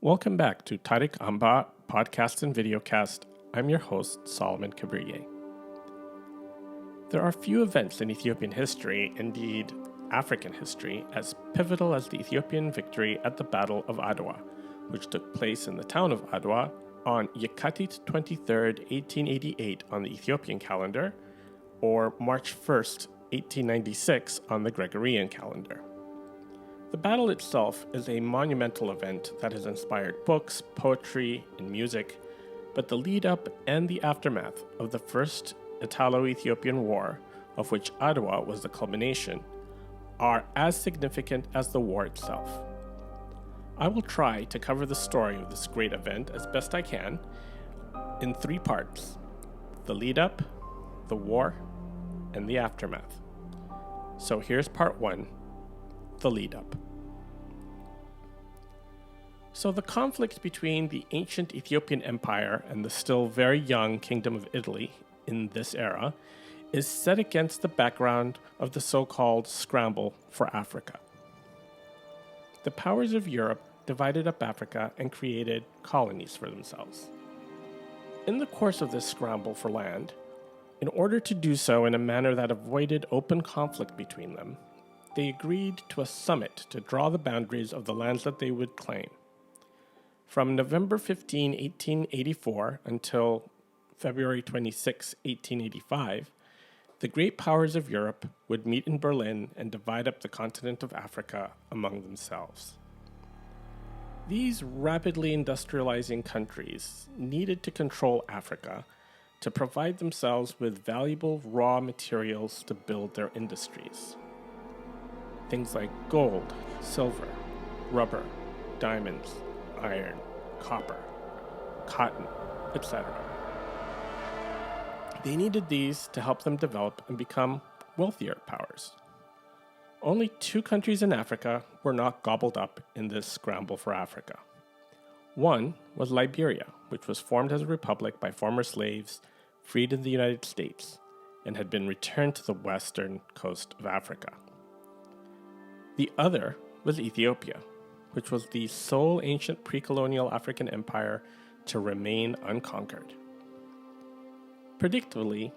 Welcome back to Tariq Amba Podcast and Videocast. I'm your host, Solomon Kabriye. There are few events in Ethiopian history, indeed African history, as pivotal as the Ethiopian victory at the Battle of Adwa, which took place in the town of Adwa on Yekatit 23rd, 1888 on the Ethiopian calendar, or March 1st, 1896 on the Gregorian calendar. The battle itself is a monumental event that has inspired books, poetry, and music, but the lead-up and the aftermath of the First Italo-Ethiopian War, of which Adwa was the culmination, are as significant as the war itself. I will try to cover the story of this great event as best I can in three parts: the lead-up, the war, and the aftermath. So here's part one, the lead-up. So the conflict between the ancient Ethiopian Empire and the still very young Kingdom of Italy in this era is set against the background of the so-called scramble for Africa. The powers of Europe divided up Africa and created colonies for themselves. In the course of this scramble for land, in order to do so in a manner that avoided open conflict between them, they agreed to a summit to draw the boundaries of the lands that they would claim. From November 15, 1884 until February 26, 1885, the great powers of Europe would meet in Berlin and divide up the continent of Africa among themselves. These rapidly industrializing countries needed to control Africa to provide themselves with valuable raw materials to build their industries. Things like gold, silver, rubber, diamonds, iron, copper, cotton, etc. They needed these to help them develop and become wealthier powers. Only two countries in Africa were not gobbled up in this scramble for Africa. One was Liberia, which was formed as a republic by former slaves freed in the United States and had been returned to the western coast of Africa. The other was Ethiopia, which was the sole ancient pre-colonial African empire to remain unconquered. Predictably,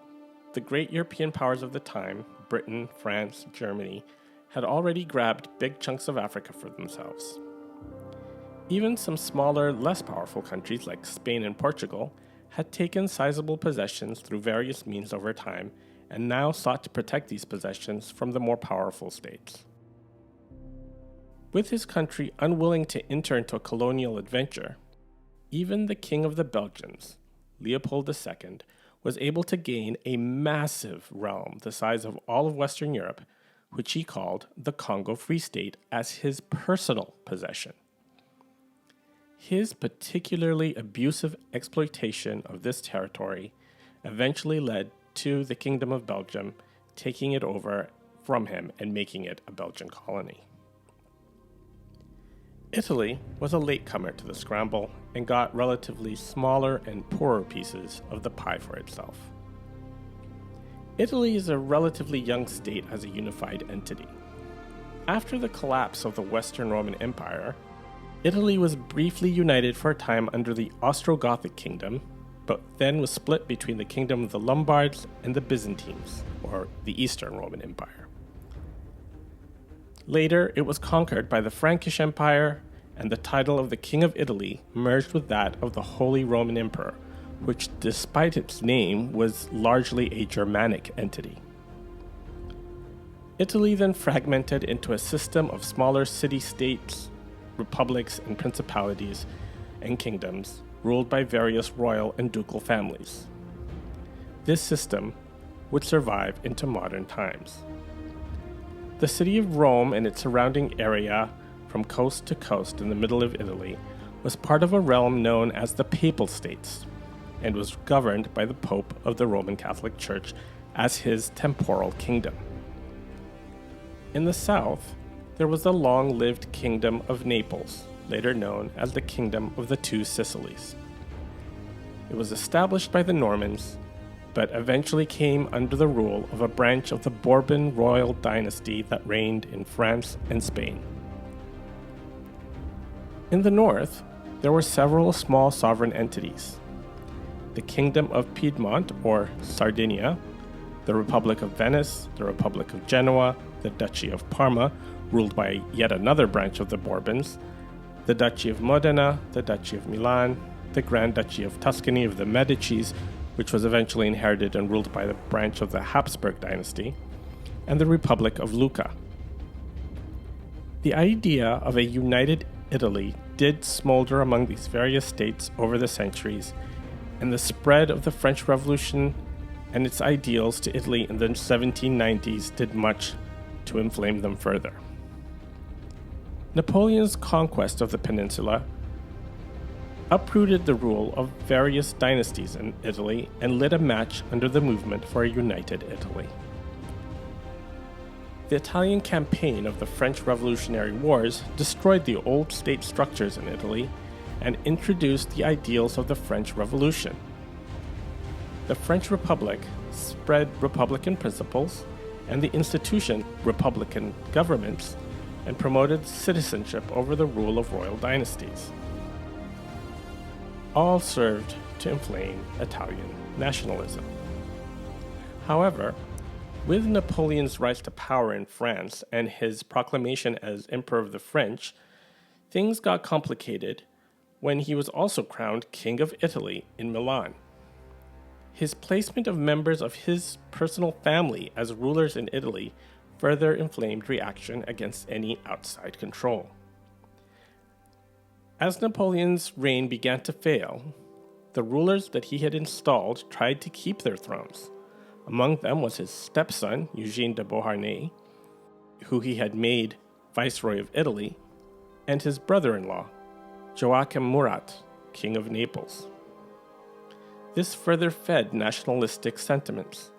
the great European powers of the time, Britain, France, Germany, had already grabbed big chunks of Africa for themselves. Even some smaller, less powerful countries like Spain and Portugal had taken sizable possessions through various means over time and now sought to protect these possessions from the more powerful states. With his country unwilling to enter into a colonial adventure, even the King of the Belgians, Leopold II, was able to gain a massive realm the size of all of Western Europe, which he called the Congo Free State, as his personal possession. His particularly abusive exploitation of this territory eventually led to the Kingdom of Belgium taking it over from him and making it a Belgian colony. Italy was a latecomer to the scramble and got relatively smaller and poorer pieces of the pie for itself. Italy is a relatively young state as a unified entity. After the collapse of the Western Roman Empire, Italy was briefly united for a time under the Ostrogothic kingdom, but then was split between the kingdom of the Lombards and the Byzantines, or the Eastern Roman Empire. Later, it was conquered by the Frankish Empire, and the title of the King of Italy merged with that of the Holy Roman Emperor, which, despite its name, was largely a Germanic entity. Italy then fragmented into a system of smaller city-states, republics, and principalities and kingdoms ruled by various royal and ducal families. This system would survive into modern times. The city of Rome and its surrounding area from coast to coast in the middle of Italy was part of a realm known as the Papal States and was governed by the Pope of the Roman Catholic Church as his temporal kingdom. In the south, there was the long-lived Kingdom of Naples, later known as the Kingdom of the Two Sicilies. It was established by the Normans, but eventually came under the rule of a branch of the Bourbon royal dynasty that reigned in France and Spain. In the north, there were several small sovereign entities: the Kingdom of Piedmont, or Sardinia, the Republic of Venice, the Republic of Genoa, the Duchy of Parma, ruled by yet another branch of the Bourbons, the Duchy of Modena, the Duchy of Milan, the Grand Duchy of Tuscany of the Medicis, which was eventually inherited and ruled by the branch of the Habsburg dynasty, and the Republic of Lucca. The idea of a united Italy did smolder among these various states over the centuries, and the spread of the French Revolution and its ideals to Italy in the 1790s did much to inflame them further. Napoleon's conquest of the peninsula uprooted the rule of various dynasties in Italy and lit a match under the movement for a united Italy. The Italian campaign of the French Revolutionary Wars destroyed the old state structures in Italy and introduced the ideals of the French Revolution. The French Republic spread republican principles and the institution republican governments and promoted citizenship over the rule of royal dynasties. All served to inflame Italian nationalism. However, with Napoleon's rise to power in France and his proclamation as Emperor of the French, things got complicated when he was also crowned King of Italy in Milan. His placement of members of his personal family as rulers in Italy further inflamed reaction against any outside control. As Napoleon's reign began to fail, the rulers that he had installed tried to keep their thrones. Among them was his stepson, Eugene de Beauharnais, who he had made Viceroy of Italy, and his brother-in-law, Joachim Murat, King of Naples. This further fed nationalistic sentiments.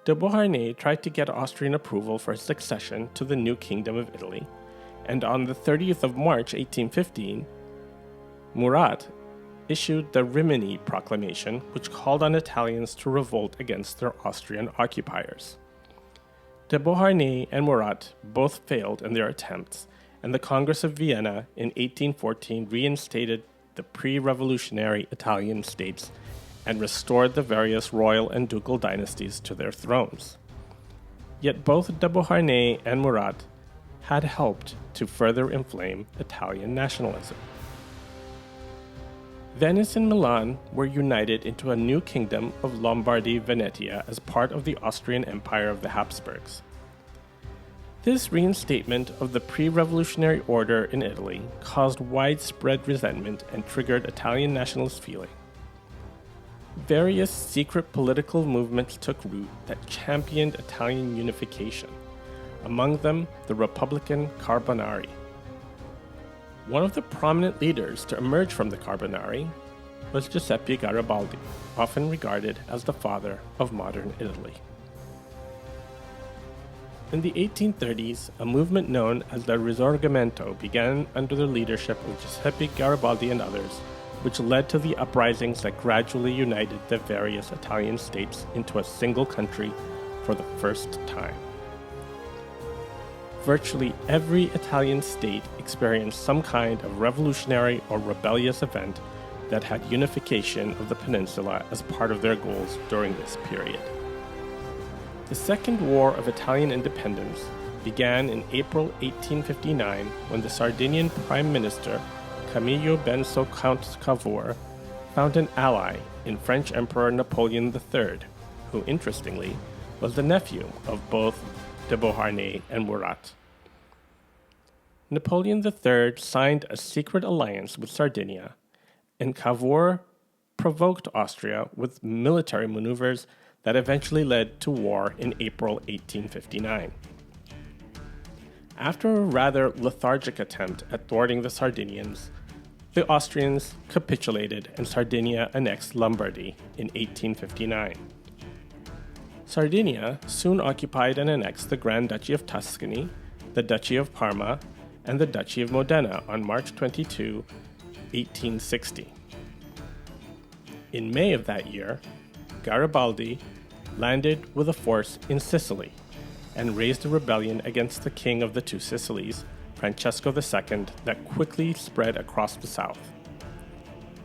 De Beauharnais tried to get Austrian approval for succession to the new Kingdom of Italy, and on the 30th of March 1815, Murat issued the Rimini Proclamation, which called on Italians to revolt against their Austrian occupiers. De Beauharnais and Murat both failed in their attempts, and the Congress of Vienna in 1814 reinstated the pre-revolutionary Italian states and restored the various royal and ducal dynasties to their thrones. Yet both de Beauharnais and Murat had helped to further inflame Italian nationalism. Venice and Milan were united into a new kingdom of Lombardy-Venetia as part of the Austrian Empire of the Habsburgs. This reinstatement of the pre-revolutionary order in Italy caused widespread resentment and triggered Italian nationalist feeling. Various secret political movements took root that championed Italian unification, among them the Republican Carbonari. One of the prominent leaders to emerge from the Carbonari was Giuseppe Garibaldi, often regarded as the father of modern Italy. In the 1830s, a movement known as the Risorgimento began under the leadership of Giuseppe Garibaldi and others, which led to the uprisings that gradually united the various Italian states into a single country for the first time. Virtually every Italian state experienced some kind of revolutionary or rebellious event that had unification of the peninsula as part of their goals during this period. The Second War of Italian Independence began in April 1859 when the Sardinian Prime Minister Camillo Benso Count Cavour found an ally in French Emperor Napoleon III, who, interestingly, was the nephew of both de Beauharnais and Murat. Napoleon III signed a secret alliance with Sardinia, and Cavour provoked Austria with military maneuvers that eventually led to war in April 1859. After a rather lethargic attempt at thwarting the Sardinians, the Austrians capitulated and Sardinia annexed Lombardy in 1859. Sardinia soon occupied and annexed the Grand Duchy of Tuscany, the Duchy of Parma, and the Duchy of Modena on March 22, 1860. In May of that year, Garibaldi landed with a force in Sicily and raised a rebellion against the king of the two Sicilies, Francesco II, that quickly spread across the south.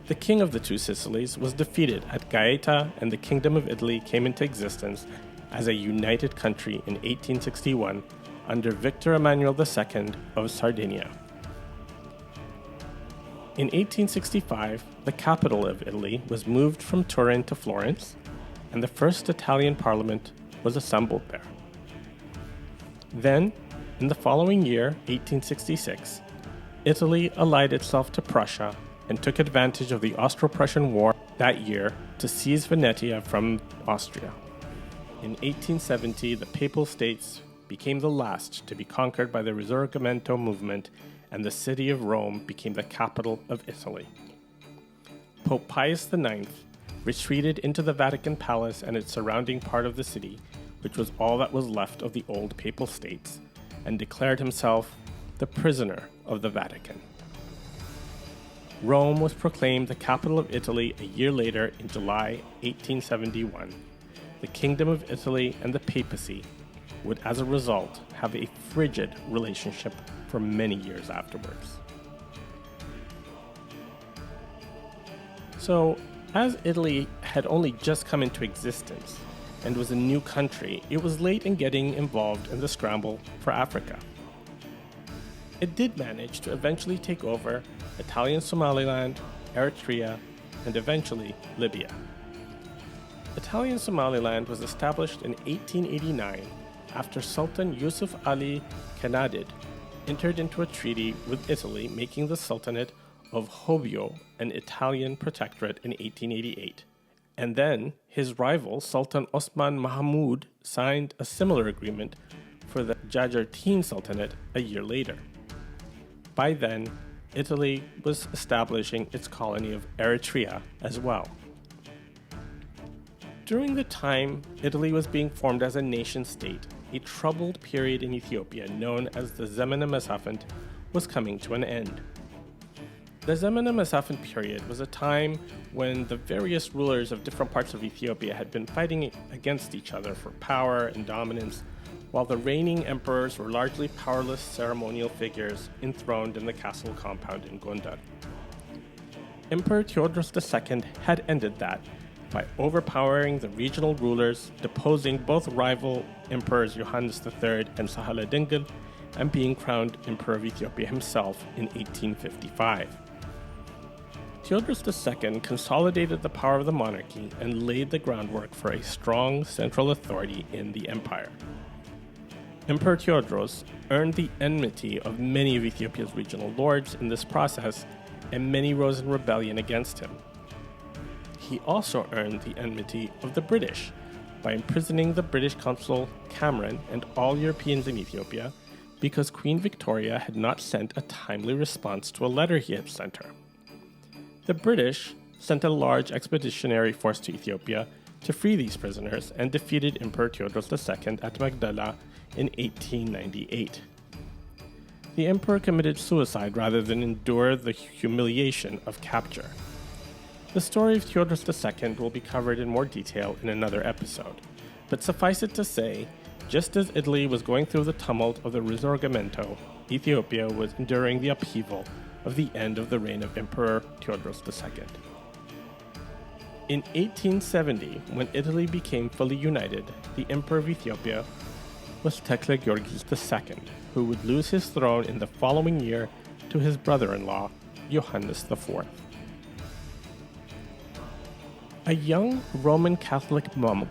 The king of the two Sicilies was defeated at Gaeta, and the Kingdom of Italy came into existence as a united country in 1861 under Victor Emmanuel II of Sardinia. In 1865, the capital of Italy was moved from Turin to Florence, and the first Italian parliament was assembled there. Then, in the following year, 1866, Italy allied itself to Prussia and took advantage of the Austro-Prussian War that year to seize Venetia from Austria. In 1870, the Papal States became the last to be conquered by the Risorgimento movement, and the city of Rome became the capital of Italy. Pope Pius IX retreated into the Vatican Palace and its surrounding part of the city, which was all that was left of the old Papal States, and declared himself the prisoner of the Vatican. Rome was proclaimed the capital of Italy a year later in July 1871. The Kingdom of Italy and the papacy would, as a result, have a frigid relationship for many years afterwards. So, as Italy had only just come into existence and was a new country, it was late in getting involved in the scramble for Africa. It did manage to eventually take over Italian Somaliland, Eritrea, and eventually Libya. Italian Somaliland was established in 1889 after Sultan Yusuf Ali Kenadid entered into a treaty with Italy, making the Sultanate of Hobyo an Italian protectorate in 1888. And then his rival, Sultan Osman Mahmud, signed a similar agreement for the Jajartine Sultanate a year later. By then, Italy was establishing its colony of Eritrea as well. During the time Italy was being formed as a nation-state, a troubled period in Ethiopia known as the Zemene Mesafint was coming to an end. The Zemene Mesafint period was a time when the various rulers of different parts of Ethiopia had been fighting against each other for power and dominance, while the reigning emperors were largely powerless ceremonial figures enthroned in the castle compound in Gondar. Emperor Theodros II had ended that by overpowering the regional rulers, deposing both rival emperors Johannes III and Sahle Dingle, and being crowned Emperor of Ethiopia himself in 1855. Theodros II consolidated the power of the monarchy and laid the groundwork for a strong central authority in the empire. Emperor Theodros earned the enmity of many of Ethiopia's regional lords in this process, and many rose in rebellion against him. He also earned the enmity of the British by imprisoning the British consul Cameron and all Europeans in Ethiopia because Queen Victoria had not sent a timely response to a letter he had sent her. The British sent a large expeditionary force to Ethiopia to free these prisoners and defeated Emperor Theodros II at Magdala in 1898. The emperor committed suicide rather than endure the humiliation of capture. The story of Theodros II will be covered in more detail in another episode, but suffice it to say, just as Italy was going through the tumult of the Risorgimento, Ethiopia was enduring the upheaval of the end of the reign of Emperor Theodros II. In 1870, when Italy became fully united, the Emperor of Ethiopia was Tekle Georgis II, who would lose his throne in the following year to his brother-in-law, Johannes IV. A young Roman Catholic monk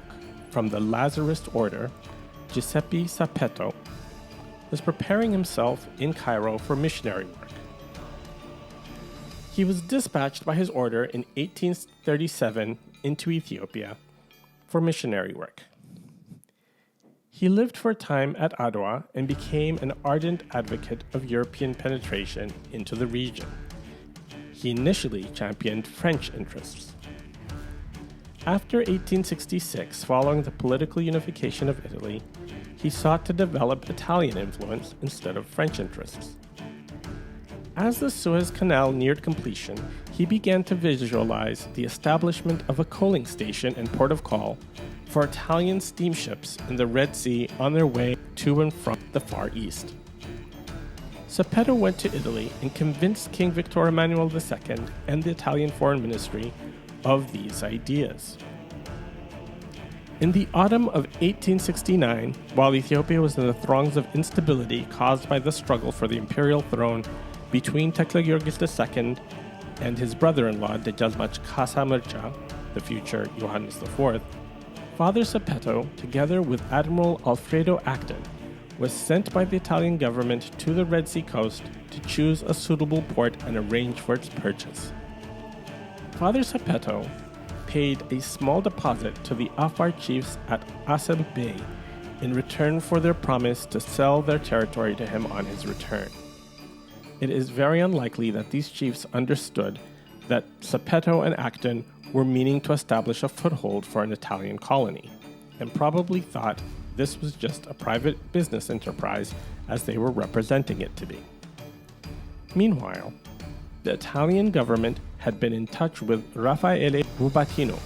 from the Lazarist order, Giuseppe Sapetto, was preparing himself in Cairo for missionary work. He was dispatched by his order in 1837 into Ethiopia for missionary work. He lived for a time at Adwa and became an ardent advocate of European penetration into the region. He initially championed French interests. After 1866, following the political unification of Italy, he sought to develop Italian influence instead of French interests. As the Suez Canal neared completion, he began to visualize the establishment of a coaling station and port of call for Italian steamships in the Red Sea on their way to and from the Far East. Sepetto went to Italy and convinced King Victor Emmanuel II and the Italian Foreign Ministry of these ideas. In the autumn of 1869, while Ethiopia was in the throes of instability caused by the struggle for the imperial throne between Tekle II and his brother-in-law Dejazmach Kasa Mircha, the future Johannes IV, Father Sepetto, together with Admiral Alfredo Acton, was sent by the Italian government to the Red Sea coast to choose a suitable port and arrange for its purchase. Father Sepetto paid a small deposit to the Afar chiefs at Asab Bay in return for their promise to sell their territory to him on his return. It is very unlikely that these chiefs understood that Sepetto and Acton were meaning to establish a foothold for an Italian colony, and probably thought this was just a private business enterprise as they were representing it to be. Meanwhile, the Italian government had been in touch with Raffaele Rubatino,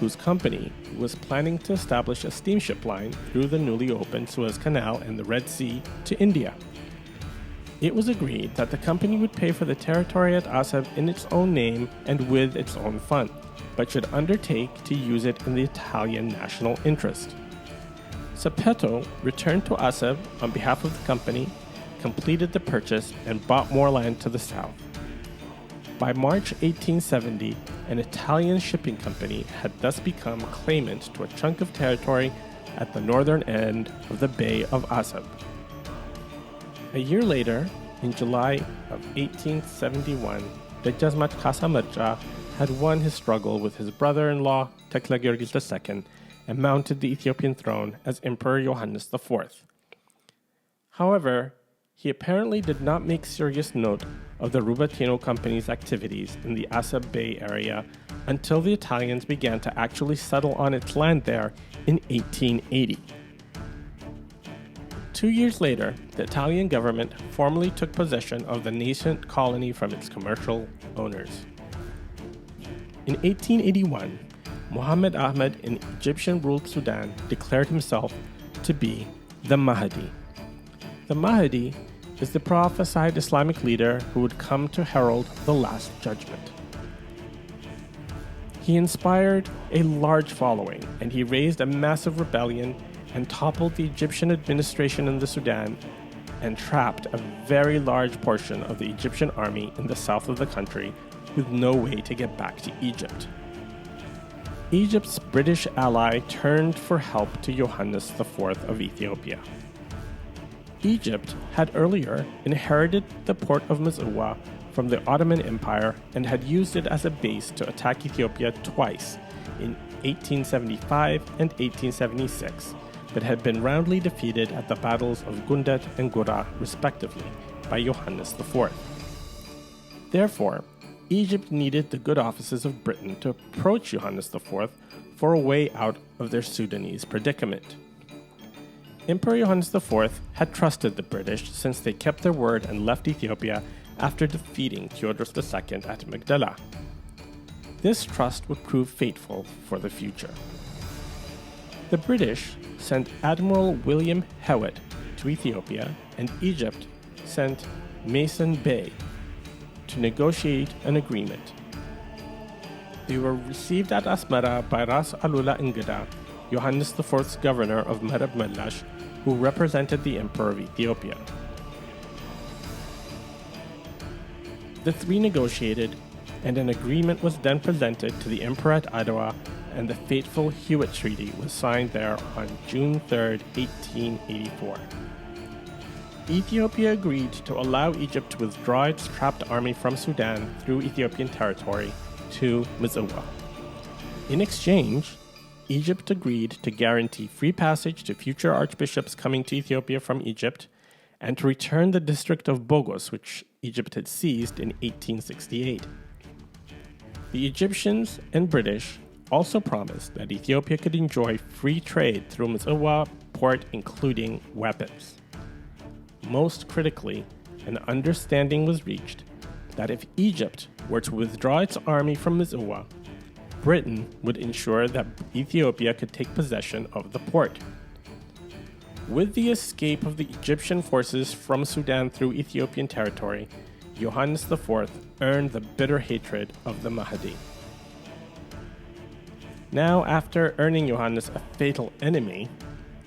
whose company was planning to establish a steamship line through the newly opened Suez Canal and the Red Sea to India. It was agreed that the company would pay for the territory at Asab in its own name and with its own fund, but should undertake to use it in the Italian national interest. Sepetto returned to Asab on behalf of the company, completed the purchase, and bought more land to the south. By March 1870, an Italian shipping company had thus become claimant to a chunk of territory at the northern end of the Bay of Asab. A year later, in July of 1871, Dejazmach Kasa Mircha had won his struggle with his brother-in-law Tekle II and mounted the Ethiopian throne as Emperor Johannes IV. However, he apparently did not make serious note of the Rubatino Company's activities in the Asab Bay area until the Italians began to actually settle on its land there in 1880. 2 years later, the Italian government formally took possession of the nascent colony from its commercial owners. In 1881, Muhammad Ahmed in Egyptian-ruled Sudan declared himself to be the Mahdi. The Mahdi is the prophesied Islamic leader who would come to herald the Last Judgment. He inspired a large following, and he raised a massive rebellion and toppled the Egyptian administration in the Sudan and trapped a very large portion of the Egyptian army in the south of the country with no way to get back to Egypt. Egypt's British ally turned for help to Johannes IV of Ethiopia. Egypt had earlier inherited the port of Mis'uwa from the Ottoman Empire and had used it as a base to attack Ethiopia twice, in 1875 and 1876, but had been roundly defeated at the battles of Gundet and Gura, respectively, by Johannes IV. Therefore, Egypt needed the good offices of Britain to approach Johannes IV for a way out of their Sudanese predicament. Emperor Johannes IV had trusted the British since they kept their word and left Ethiopia after defeating Theodorus II at Magdala. This trust would prove fateful for the future. The British sent Admiral William Hewitt to Ethiopia, and Egypt sent Mason Bey to negotiate an agreement. They were received at Asmara by Ras Alula Ingida, Johannes IV's governor of Merab Mellash, who represented the Emperor of Ethiopia. The three negotiated, and an agreement was then presented to the Emperor at Adwa, and the fateful Hewitt Treaty was signed there on June 3, 1884. Ethiopia agreed to allow Egypt to withdraw its trapped army from Sudan through Ethiopian territory to Mis'uwa. In exchange, Egypt agreed to guarantee free passage to future archbishops coming to Ethiopia from Egypt, and to return the district of Bogos, which Egypt had seized in 1868. The Egyptians and British also promised that Ethiopia could enjoy free trade through Mis'uwa port, including weapons. Most critically, an understanding was reached that if Egypt were to withdraw its army from Mis'uwa, Britain would ensure that Ethiopia could take possession of the port. With the escape of the Egyptian forces from Sudan through Ethiopian territory, Johannes IV earned the bitter hatred of the Mahdi. Now, after earning Johannes a fatal enemy,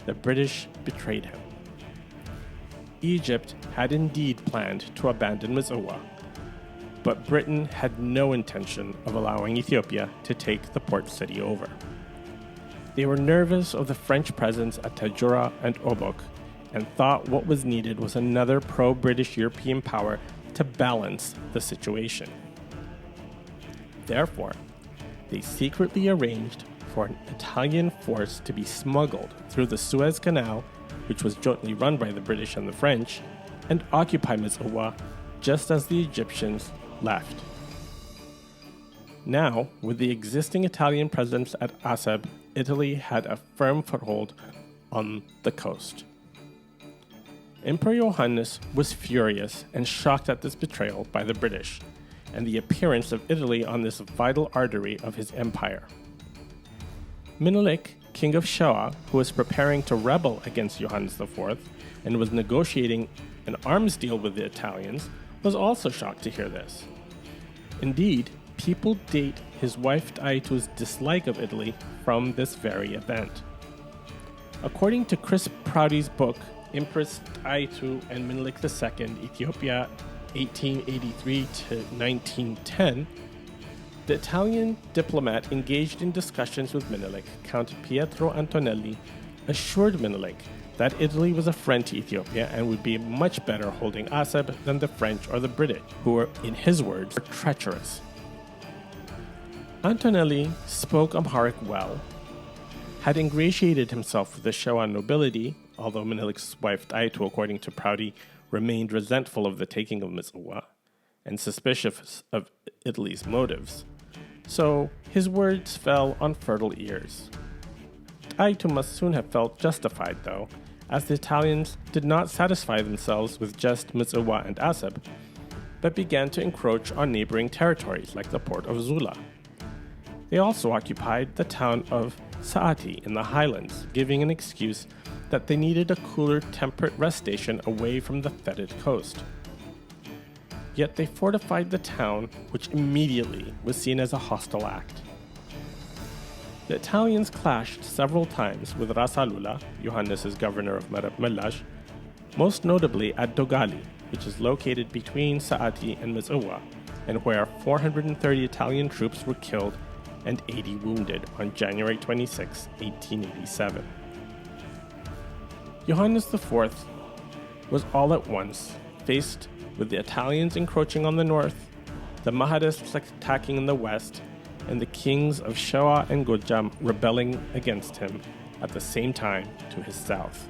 the British betrayed him. Egypt had indeed planned to abandon Mis'wa, but Britain had no intention of allowing Ethiopia to take the port city over. They were nervous of the French presence at Tajura and Obok and thought what was needed was another pro-British European power to balance the situation. Therefore, they secretly arranged for an Italian force to be smuggled through the Suez Canal, which was jointly run by the British and the French, and occupy Mis'wa just as the Egyptians left. Now, with the existing Italian presence at Asab, Italy had a firm foothold on the coast. Emperor Johannes was furious and shocked at this betrayal by the British and the appearance of Italy on this vital artery of his empire. Menelik, king of Shoa, who was preparing to rebel against Johannes IV and was negotiating an arms deal with the Italians, was also shocked to hear this. Indeed, people date his wife Taitu's dislike of Italy from this very event. According to Chris Prouty's book, Empress Taitu and Menelik II, Ethiopia 1883 to 1910, the Italian diplomat engaged in discussions with Menelik, Count Pietro Antonelli, assured Menelik that Italy was a friend to Ethiopia and would be much better holding Asab than the French or the British, who were, in his words, treacherous. Antonelli spoke Amharic well, had ingratiated himself with the Shoa nobility, although Menelik's wife Taitu, according to Prouty, remained resentful of the taking of Mis'wa and suspicious of Italy's motives. So his words fell on fertile ears. Taitu must soon have felt justified, though, as the Italians did not satisfy themselves with just Mis'wa and Asab, but began to encroach on neighboring territories like the port of Zula. They also occupied the town of Saati in the highlands, giving an excuse that they needed a cooler, temperate rest station away from the fetid coast. Yet they fortified the town, which immediately was seen as a hostile act. The Italians clashed several times with Ras Alula, Johannes' governor of Melash, most notably at Dogali, which is located between Saati and Mis'wa, and where 430 Italian troops were killed and 80 wounded on January 26, 1887. Johannes IV was all at once faced with the Italians encroaching on the north, the Mahdists attacking in the west, and the kings of Shoa and Gojam rebelling against him at the same time to his south.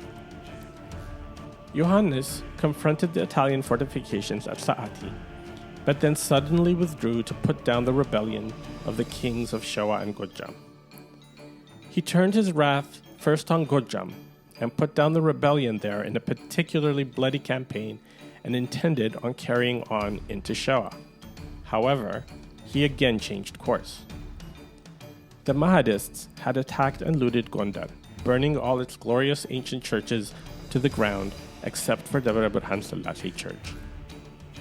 Johannes confronted the Italian fortifications at Saati, but then suddenly withdrew to put down the rebellion of the kings of Shoa and Gojam. He turned his wrath first on Gojam and put down the rebellion there in a particularly bloody campaign and intended on carrying on into Shoa. However, he again changed course. The Mahdists had attacked and looted Gondar, burning all its glorious ancient churches to the ground except for Debre Burhan Selassie Church.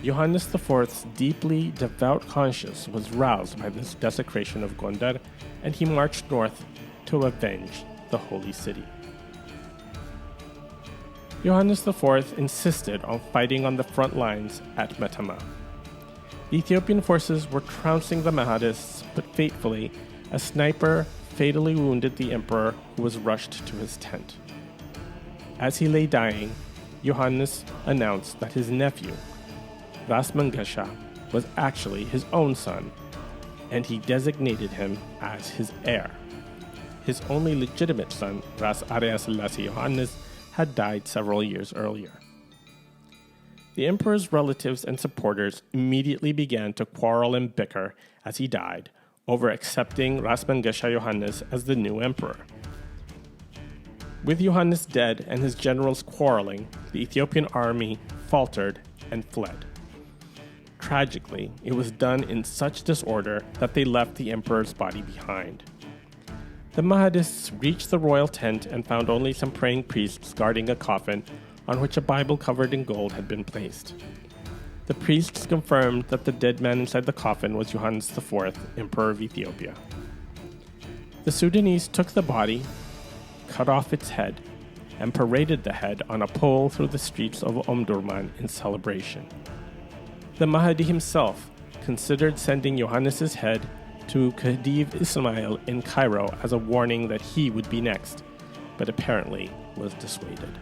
Johannes IV's deeply devout conscience was roused by this desecration of Gondar, and he marched north to avenge the holy city. Johannes IV insisted on fighting on the front lines at Metama. The Ethiopian forces were trouncing the Mahdists, but fatefully, a sniper fatally wounded the emperor, who was rushed to his tent. As he lay dying, Johannes announced that his nephew, Ras Mangesha, was actually his own son, and he designated him as his heir. His only legitimate son, Ras Arya Selassie Johannes, had died several years earlier. The emperor's relatives and supporters immediately began to quarrel and bicker as he died over accepting Ras Mangesha Johannes as the new emperor. With Johannes dead and his generals quarreling, the Ethiopian army faltered and fled. Tragically, it was done in such disorder that they left the emperor's body behind. The Mahdists reached the royal tent and found only some praying priests guarding a coffin on which a Bible covered in gold had been placed. The priests confirmed that the dead man inside the coffin was Johannes IV, Emperor of Ethiopia. The Sudanese took the body, cut off its head, and paraded the head on a pole through the streets of Omdurman in celebration. The Mahdi himself considered sending Johannes's head to Khedive Ismail in Cairo as a warning that he would be next, but apparently was dissuaded.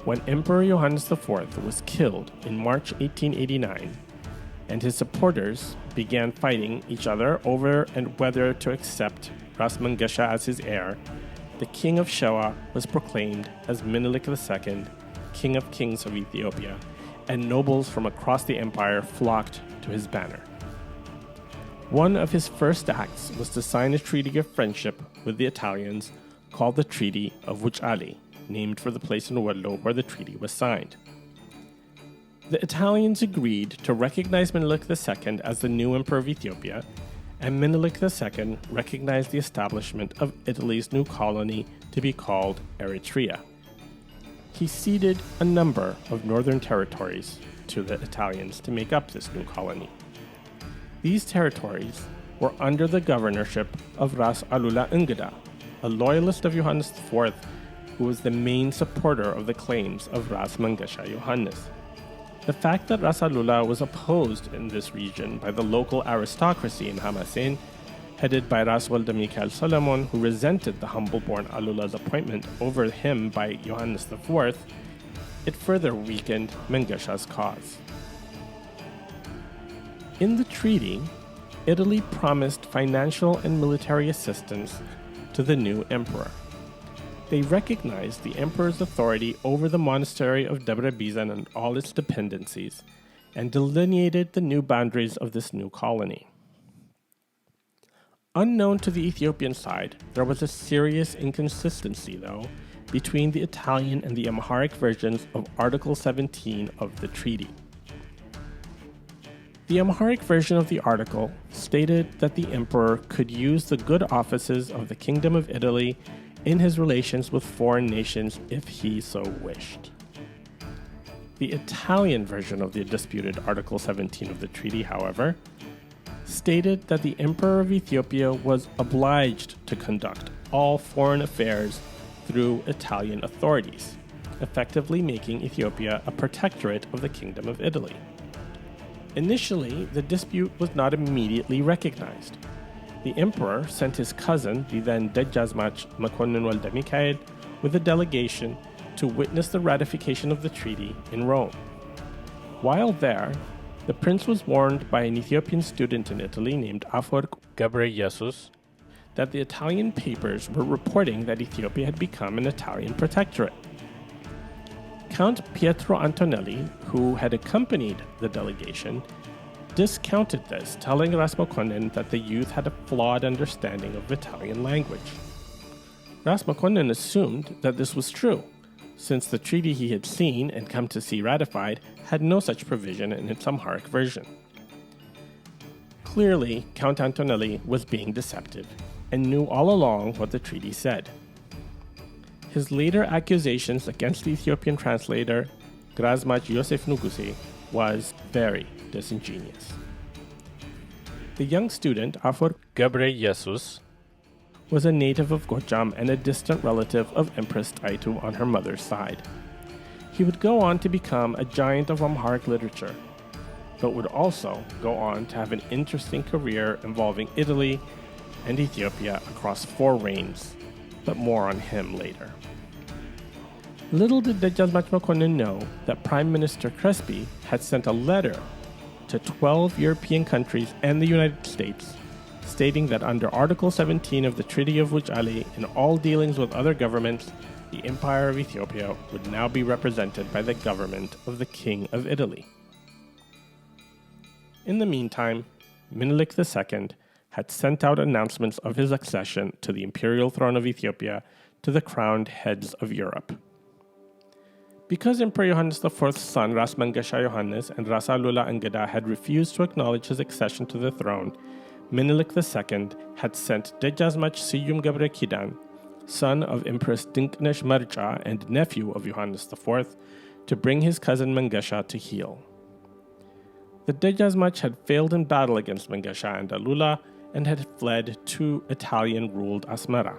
When Emperor Johannes IV was killed in March 1889, and his supporters began fighting each other over and whether to accept Ras Mengesha as his heir, the king of Shewa was proclaimed as Menelik II, King of Kings of Ethiopia, and nobles from across the empire flocked to his banner. One of his first acts was to sign a treaty of friendship with the Italians called the Treaty of Wuchale, named for the place in Wollo where the treaty was signed. The Italians agreed to recognize Menelik II as the new emperor of Ethiopia, and Menelik II recognized the establishment of Italy's new colony to be called Eritrea. He ceded a number of northern territories to the Italians to make up this new colony. These territories were under the governorship of Ras Alula Ngada, a loyalist of Johannes IV who was the main supporter of the claims of Ras Mengesha Johannes. The fact that Ras Alula was opposed in this region by the local aristocracy in Hamasin, headed by Ras Walda Michael Solomon, who resented the humble-born Alula's appointment over him by Johannes IV, it further weakened Mengesha's cause. In the treaty, Italy promised financial and military assistance to the new emperor. They recognized the emperor's authority over the monastery of Debre Bizan and all its dependencies, and delineated the new boundaries of this new colony. Unknown to the Ethiopian side, there was a serious inconsistency, though, between the Italian and the Amharic versions of Article 17 of the treaty. The Amharic version of the article stated that the emperor could use the good offices of the Kingdom of Italy in his relations with foreign nations if he so wished. The Italian version of the disputed Article 17 of the treaty, however, stated that the Emperor of Ethiopia was obliged to conduct all foreign affairs through Italian authorities, effectively making Ethiopia a protectorate of the Kingdom of Italy. Initially, the dispute was not immediately recognized. The emperor sent his cousin, the then Dejazmach Makonnen Walda Michael, with a delegation to witness the ratification of the treaty in Rome. While there, the prince was warned by an Ethiopian student in Italy named Afwerk Gebreyesus that the Italian papers were reporting that Ethiopia had become an Italian protectorate. Count Pietro Antonelli, who had accompanied the delegation, discounted this, telling Ras Makonnen that the youth had a flawed understanding of Italian language. Ras Makonnen assumed that this was true, since the treaty he had seen and come to see ratified had no such provision in its Amharic version. Clearly, Count Antonelli was being deceptive and knew all along what the treaty said. His later accusations against the Ethiopian translator, Grazmach Yosef Nugusi, was very disingenuous. The young student, Afwerk Gebreyesus, was a native of Gojam and a distant relative of Empress Taitu on her mother's side. He would go on to become a giant of Amharic literature, but would also go on to have an interesting career involving Italy and Ethiopia across 4 reigns, but more on him later. Little did Dejazmach Makonnen know that Prime Minister Crespi had sent a letter to 12 European countries and the United States stating that under Article 17 of the Treaty of Wuchale, in all dealings with other governments, the Empire of Ethiopia would now be represented by the government of the King of Italy. In the meantime, Menelik II had sent out announcements of his accession to the imperial throne of Ethiopia to the crowned heads of Europe. Because Emperor Johannes IV's son Ras Mengesha Johannes and Ras Alula Ngada had refused to acknowledge his accession to the throne, Menelik II had sent Dejazmach Siyum Gebre Kidan, son of Empress Dinknesh Marja and nephew of Johannes IV, to bring his cousin Mengesha to heal. The Dejazmach had failed in battle against Mengesha and Alula and had fled to Italian-ruled Asmara.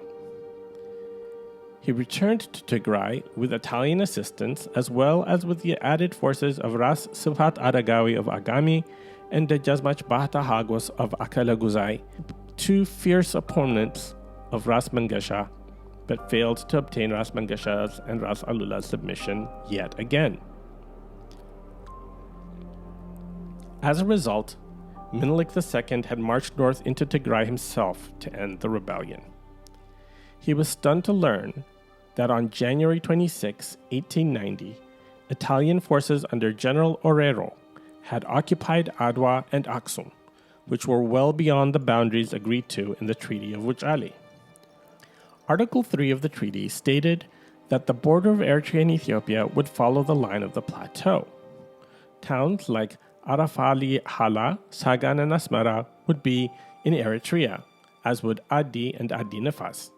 He returned to Tigray with Italian assistance as well as with the added forces of Ras Subhat Aragawi of Agami and Dejazmach Bahta Hagos of Akalaguzai, two fierce opponents of Ras Mengesha, but failed to obtain Ras Mengesha's and Ras Alula's submission yet again. As a result, Menelik II had marched north into Tigray himself to end the rebellion. He was stunned to learn that on January 26, 1890, Italian forces under General Orero had occupied Adwa and Aksum, which were well beyond the boundaries agreed to in the Treaty of Wuchale. Article 3 of the treaty stated that the border of Eritrea and Ethiopia would follow the line of the plateau. Towns like Arafali Hala, Sagan, and Asmara would be in Eritrea, as would Adi and Adi Nefas.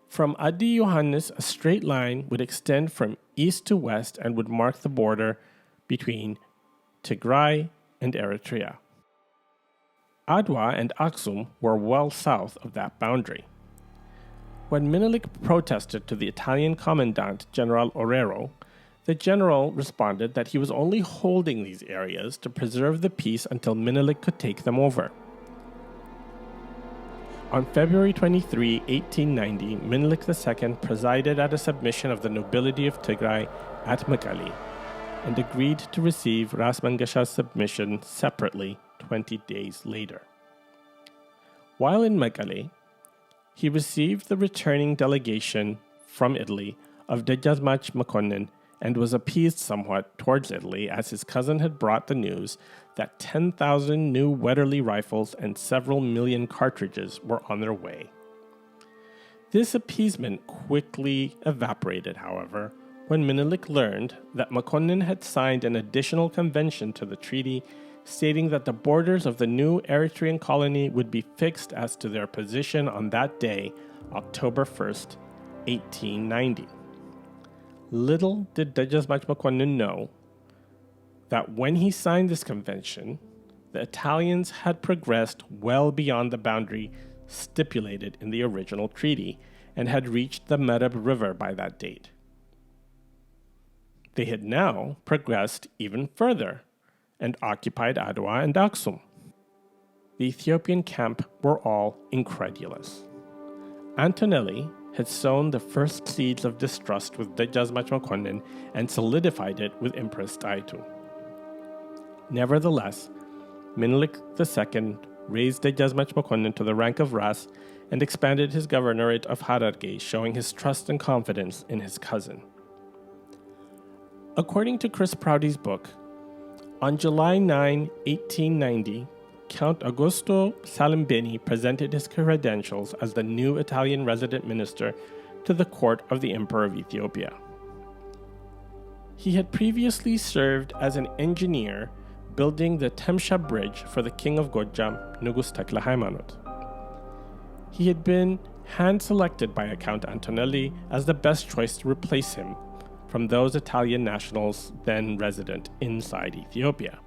From Adi Johannes, a straight line would extend from east to west and would mark the border between Tigray and Eritrea. Adwa and Aksum were well south of that boundary. When Menelik protested to the Italian Commandant General Orero, the general responded that he was only holding these areas to preserve the peace until Menelik could take them over. On February 23, 1890, Menelik II presided at a submission of the nobility of Tigray at Mekelle and agreed to receive Ras Mengesha's submission separately 20 days later. While in Mekelle, he received the returning delegation from Italy of Dejazmach Makonnen and was appeased somewhat towards Italy as his cousin had brought the news that 10,000 new Wetterly rifles and several million cartridges were on their way. This appeasement quickly evaporated, however, when Menelik learned that Makonnen had signed an additional convention to the treaty stating that the borders of the new Eritrean colony would be fixed as to their position on that day, October 1st, 1890. Little did Dejazmach Makonnen know that when he signed this convention, the Italians had progressed well beyond the boundary stipulated in the original treaty and had reached the Mereb River by that date. They had now progressed even further and occupied Adwa and Aksum. The Ethiopian camp were all incredulous. Antonelli had sown the first seeds of distrust with Dejazmach Makonnen and solidified it with Empress Taitu. Nevertheless, Menelik II raised Dejazmach Makonnen to the rank of Ras and expanded his governorate of Hararge, showing his trust and confidence in his cousin. According to Chris Prouty's book, on July 9, 1890, Count Augusto Salimbeni presented his credentials as the new Italian resident minister to the court of the Emperor of Ethiopia. He had previously served as an engineer building the Temsha Bridge for the King of Gojam, Nugus Tekle Haymanot. He had been hand-selected by Count Antonelli as the best choice to replace him from those Italian nationals then resident inside Ethiopia.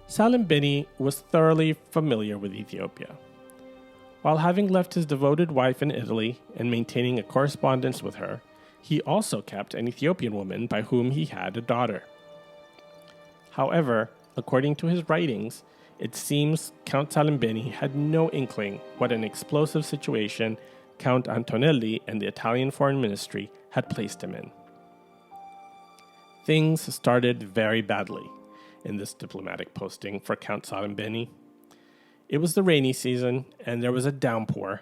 Salimbeni was thoroughly familiar with Ethiopia. While having left his devoted wife in Italy and maintaining a correspondence with her, he also kept an Ethiopian woman by whom he had a daughter. However, according to his writings, it seems Count Salimbeni had no inkling what an explosive situation Count Antonelli and the Italian Foreign Ministry had placed him in. Things started very badly in this diplomatic posting for Count Salimbeni. It was the rainy season, and there was a downpour.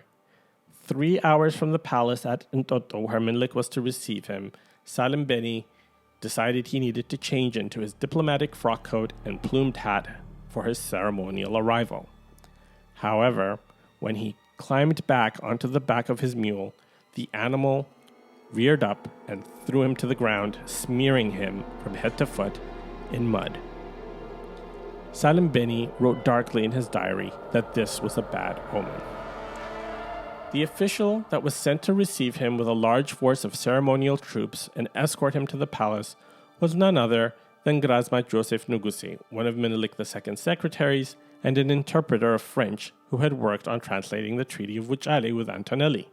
3 hours from the palace at Ntoto, where Menelik was to receive him, Salimbeni decided he needed to change into his diplomatic frock coat and plumed hat for his ceremonial arrival. However, when he climbed back onto the back of his mule, the animal reared up and threw him to the ground, smearing him from head to foot in mud. Salim Beni wrote darkly in his diary that this was a bad omen. The official that was sent to receive him with a large force of ceremonial troops and escort him to the palace was none other than Grazmat Joseph Nugusi, one of Menelik II's secretaries and an interpreter of French who had worked on translating the Treaty of Wuchale with Antonelli,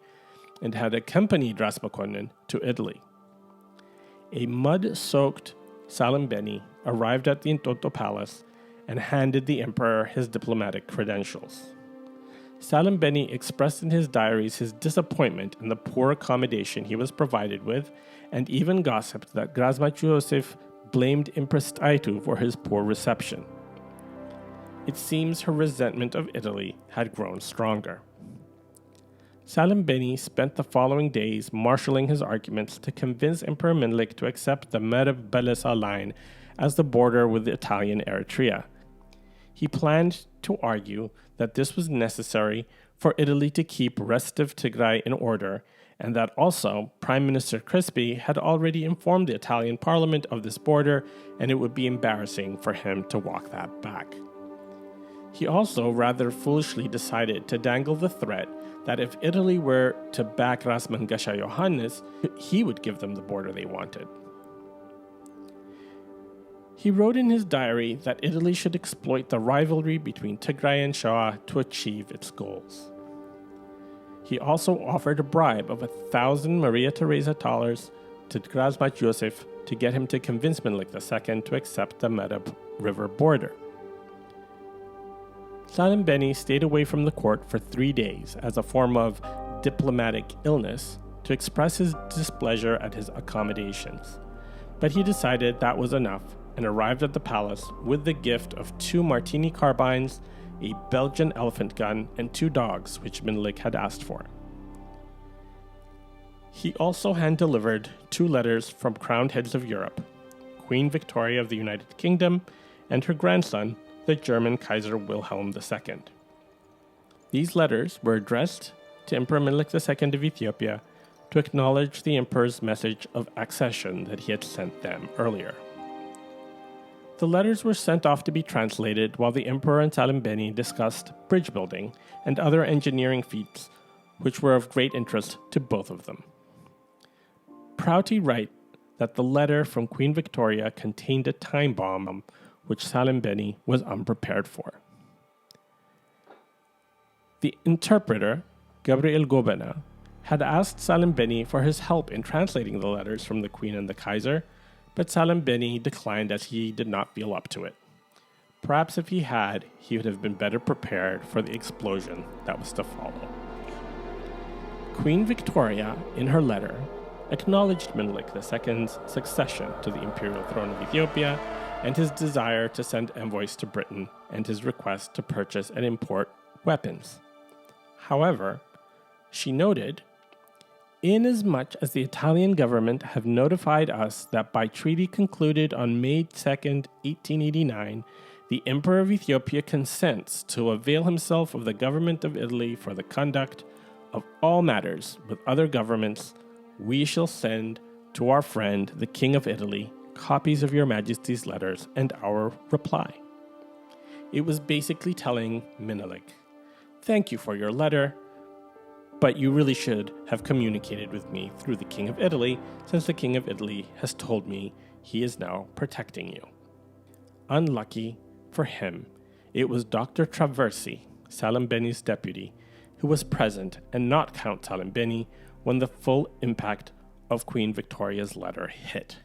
and had accompanied Ras Makonnen to Italy. A mud-soaked Salim Beni arrived at the Intonto Palace and handed the emperor his diplomatic credentials. Salim Beni expressed in his diaries his disappointment in the poor accommodation he was provided with, and even gossiped that Grazmat Joseph blamed Empress Taitu for his poor reception. It seems her resentment of Italy had grown stronger. Salim Beni spent the following days marshalling his arguments to convince Emperor Menelik to accept the Mereb-Belesa line as the border with the Italian Eritrea. He planned to argue that this was necessary for Italy to keep restive Tigray in order, and that also Prime Minister Crispi had already informed the Italian parliament of this border, and it would be embarrassing for him to walk that back. He also rather foolishly decided to dangle the threat that if Italy were to back Ras Mangasha Johannes, he would give them the border they wanted. He wrote in his diary that Italy should exploit the rivalry between Tigray and Shoa to achieve its goals. He also offered a bribe of 1,000 Maria Theresa thalers to Grazmat Joseph to get him to convince Menelik II to accept the Mereb River border. Salim Beni stayed away from the court for 3 days as a form of diplomatic illness to express his displeasure at his accommodations. But he decided that was enough and arrived at the palace with the gift of 2 Martini carbines, a Belgian elephant gun, and 2 dogs, which Menelik had asked for. He also hand-delivered 2 letters from crowned heads of Europe, Queen Victoria of the United Kingdom and her grandson, the German Kaiser Wilhelm II. These letters were addressed to Emperor Menelik II of Ethiopia to acknowledge the emperor's message of accession that he had sent them earlier. The letters were sent off to be translated while the emperor and Salim Beni discussed bridge building and other engineering feats which were of great interest to both of them. Prouty write that the letter from Queen Victoria contained a time bomb which Salim Beni was unprepared for. The interpreter, Gabriel Gobena, had asked Salim Beni for his help in translating the letters from the Queen and the Kaiser, but Salim Beni declined as he did not feel up to it. Perhaps if he had, he would have been better prepared for the explosion that was to follow. Queen Victoria, in her letter, acknowledged Menelik II's succession to the imperial throne of Ethiopia and his desire to send envoys to Britain and his request to purchase and import weapons. However, she noted, "Inasmuch as the Italian government have notified us that by treaty concluded on May 2nd, 1889, the Emperor of Ethiopia consents to avail himself of the government of Italy for the conduct of all matters with other governments, we shall send to our friend, the King of Italy, copies of your Majesty's letters and our reply." It was basically telling Menelik, "Thank you for your letter, but you really should have communicated with me through the King of Italy, since the King of Italy has told me he is now protecting you." Unlucky for him, it was Dr. Traversi, Salim Beni's deputy, who was present and not Count Salim Beni when the full impact of Queen Victoria's letter hit.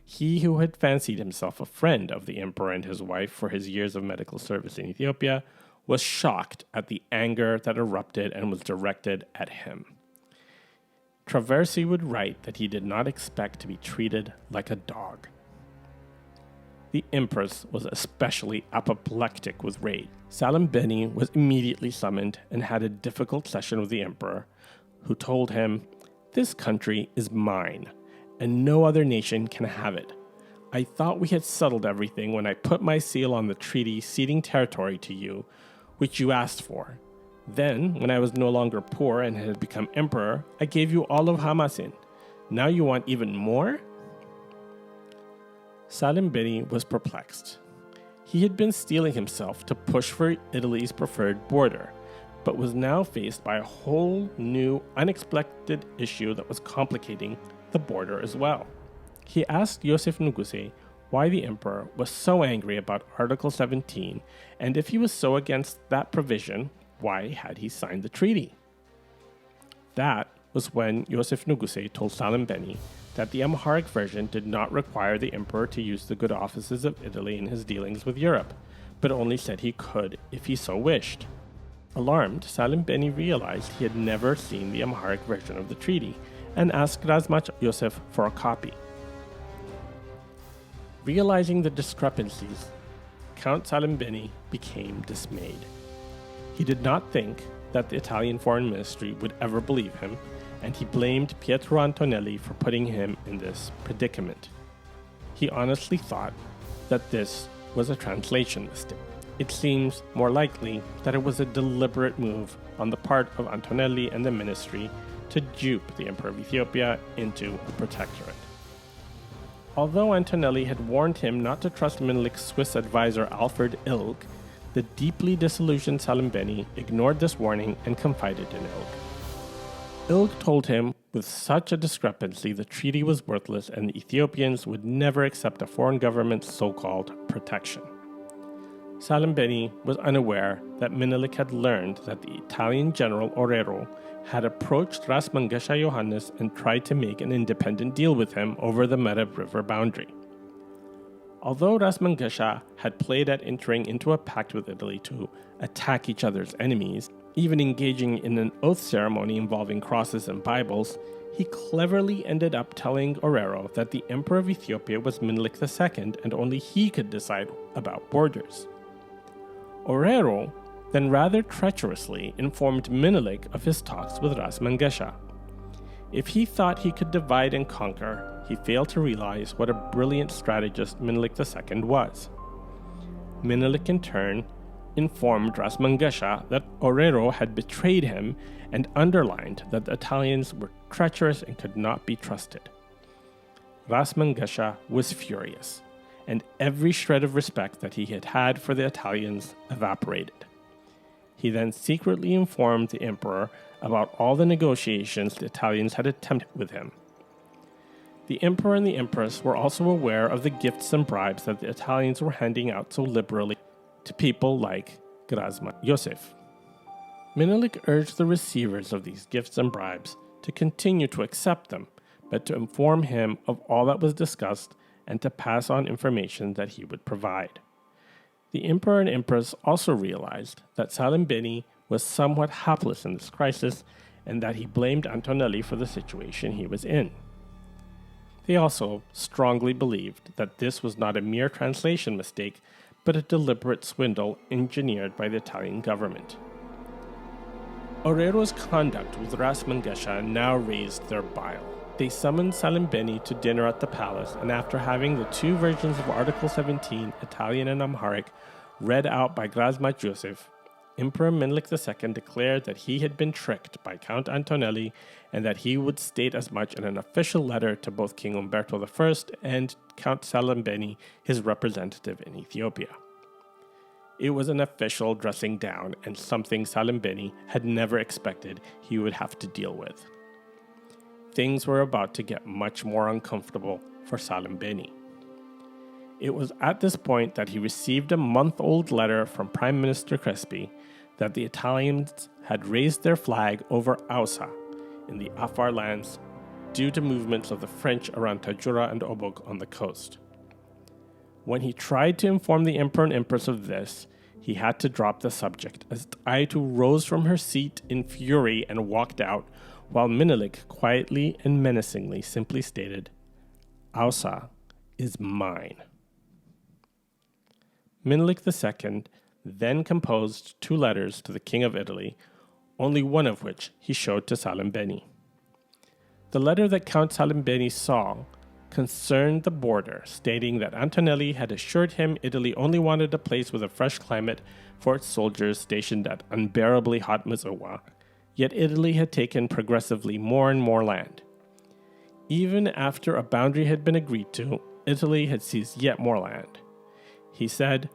He who had fancied himself a friend of the emperor and his wife for his years of medical service in Ethiopia was shocked at the anger that erupted and was directed at him. Traversi would write that he did not expect to be treated like a dog. The empress was especially apoplectic with rage. Salim Beni was immediately summoned and had a difficult session with the emperor, who told him, "This country is mine, and no other nation can have it. I thought we had settled everything when I put my seal on the treaty ceding territory to you, which you asked for. Then, when I was no longer poor and had become emperor, I gave you all of Hamasin. Now you want even more?" Salim Beni was perplexed. He had been steeling himself to push for Italy's preferred border, but was now faced by a whole new, unexpected issue that was complicating the border as well. He asked Yosef Nuguse why the emperor was so angry about Article 17, and if he was so against that provision, why had he signed the treaty? That was when Yosef Nuguse told Salim Beni that the Amharic version did not require the emperor to use the good offices of Italy in his dealings with Europe, but only said he could if he so wished. Alarmed, Salim Beni realized he had never seen the Amharic version of the treaty and asked Razmach Yosef for a copy. Realizing the discrepancies, Count Salim Beni became dismayed. He did not think that the Italian Foreign Ministry would ever believe him, and he blamed Pietro Antonelli for putting him in this predicament. He honestly thought that this was a translation mistake. It seems more likely that it was a deliberate move on the part of Antonelli and the ministry to dupe the Emperor of Ethiopia into a protectorate. Although Antonelli had warned him not to trust Menelik's Swiss advisor Alfred Ilg, the deeply disillusioned Salim Beni ignored this warning and confided in Ilg. Ilg told him with such a discrepancy the treaty was worthless and the Ethiopians would never accept a foreign government's so-called protection. Salim Beni was unaware that Menelik had learned that the Italian general Orero had approached Ras Mangasha Johannes and tried to make an independent deal with him over the Mereb River boundary. Although Ras Mangasha had played at entering into a pact with Italy to attack each other's enemies, even engaging in an oath ceremony involving crosses and Bibles, he cleverly ended up telling Orero that the Emperor of Ethiopia was Menelik II and only he could decide about borders. Orero then rather treacherously informed Menelik of his talks with Ras Mangasha. If he thought he could divide and conquer, he failed to realize what a brilliant strategist Menelik II was. Menelik in turn informed Ras Mangasha that Orero had betrayed him and underlined that the Italians were treacherous and could not be trusted. Ras Mangasha was furious, and every shred of respect that he had had for the Italians evaporated. He then secretly informed the emperor about all the negotiations the Italians had attempted with him. The emperor and the empress were also aware of the gifts and bribes that the Italians were handing out so liberally to people like Razmach Yosef. Menelik urged the receivers of these gifts and bribes to continue to accept them, but to inform him of all that was discussed and to pass on information that he would provide. The emperor and empress also realized that Salim Beni was somewhat hapless in this crisis and that he blamed Antonelli for the situation he was in. They also strongly believed that this was not a mere translation mistake, but a deliberate swindle engineered by the Italian government. Orero's conduct with Ras Mangasha now raised their bile. They summoned Salim Beni to dinner at the palace, and after having the two versions of Article 17, Italian and Amharic, read out by Razmach Yosef, Emperor Menelik II declared that he had been tricked by Count Antonelli and that he would state as much in an official letter to both King Umberto I and Count Salim Beni, his representative in Ethiopia. It was an official dressing down and something Salim Beni had never expected he would have to deal with. Things were about to get much more uncomfortable for Salim Beni. It was at this point that he received a month-old letter from Prime Minister Crespi that the Italians had raised their flag over Ausa in the Afar lands due to movements of the French around Tajura and Obok on the coast. When he tried to inform the Emperor and Empress of this, he had to drop the subject as Aitu rose from her seat in fury and walked out, while Menelik quietly and menacingly simply stated, "Ausa is mine." Menelik II then composed two letters to the King of Italy, only one of which he showed to Salim Beni. The letter that Count Salim Beni saw concerned the border, stating that Antonelli had assured him Italy only wanted a place with a fresh climate for its soldiers stationed at unbearably hot Mazowa, yet Italy had taken progressively more and more land. Even after a boundary had been agreed to, Italy had seized yet more land. He said,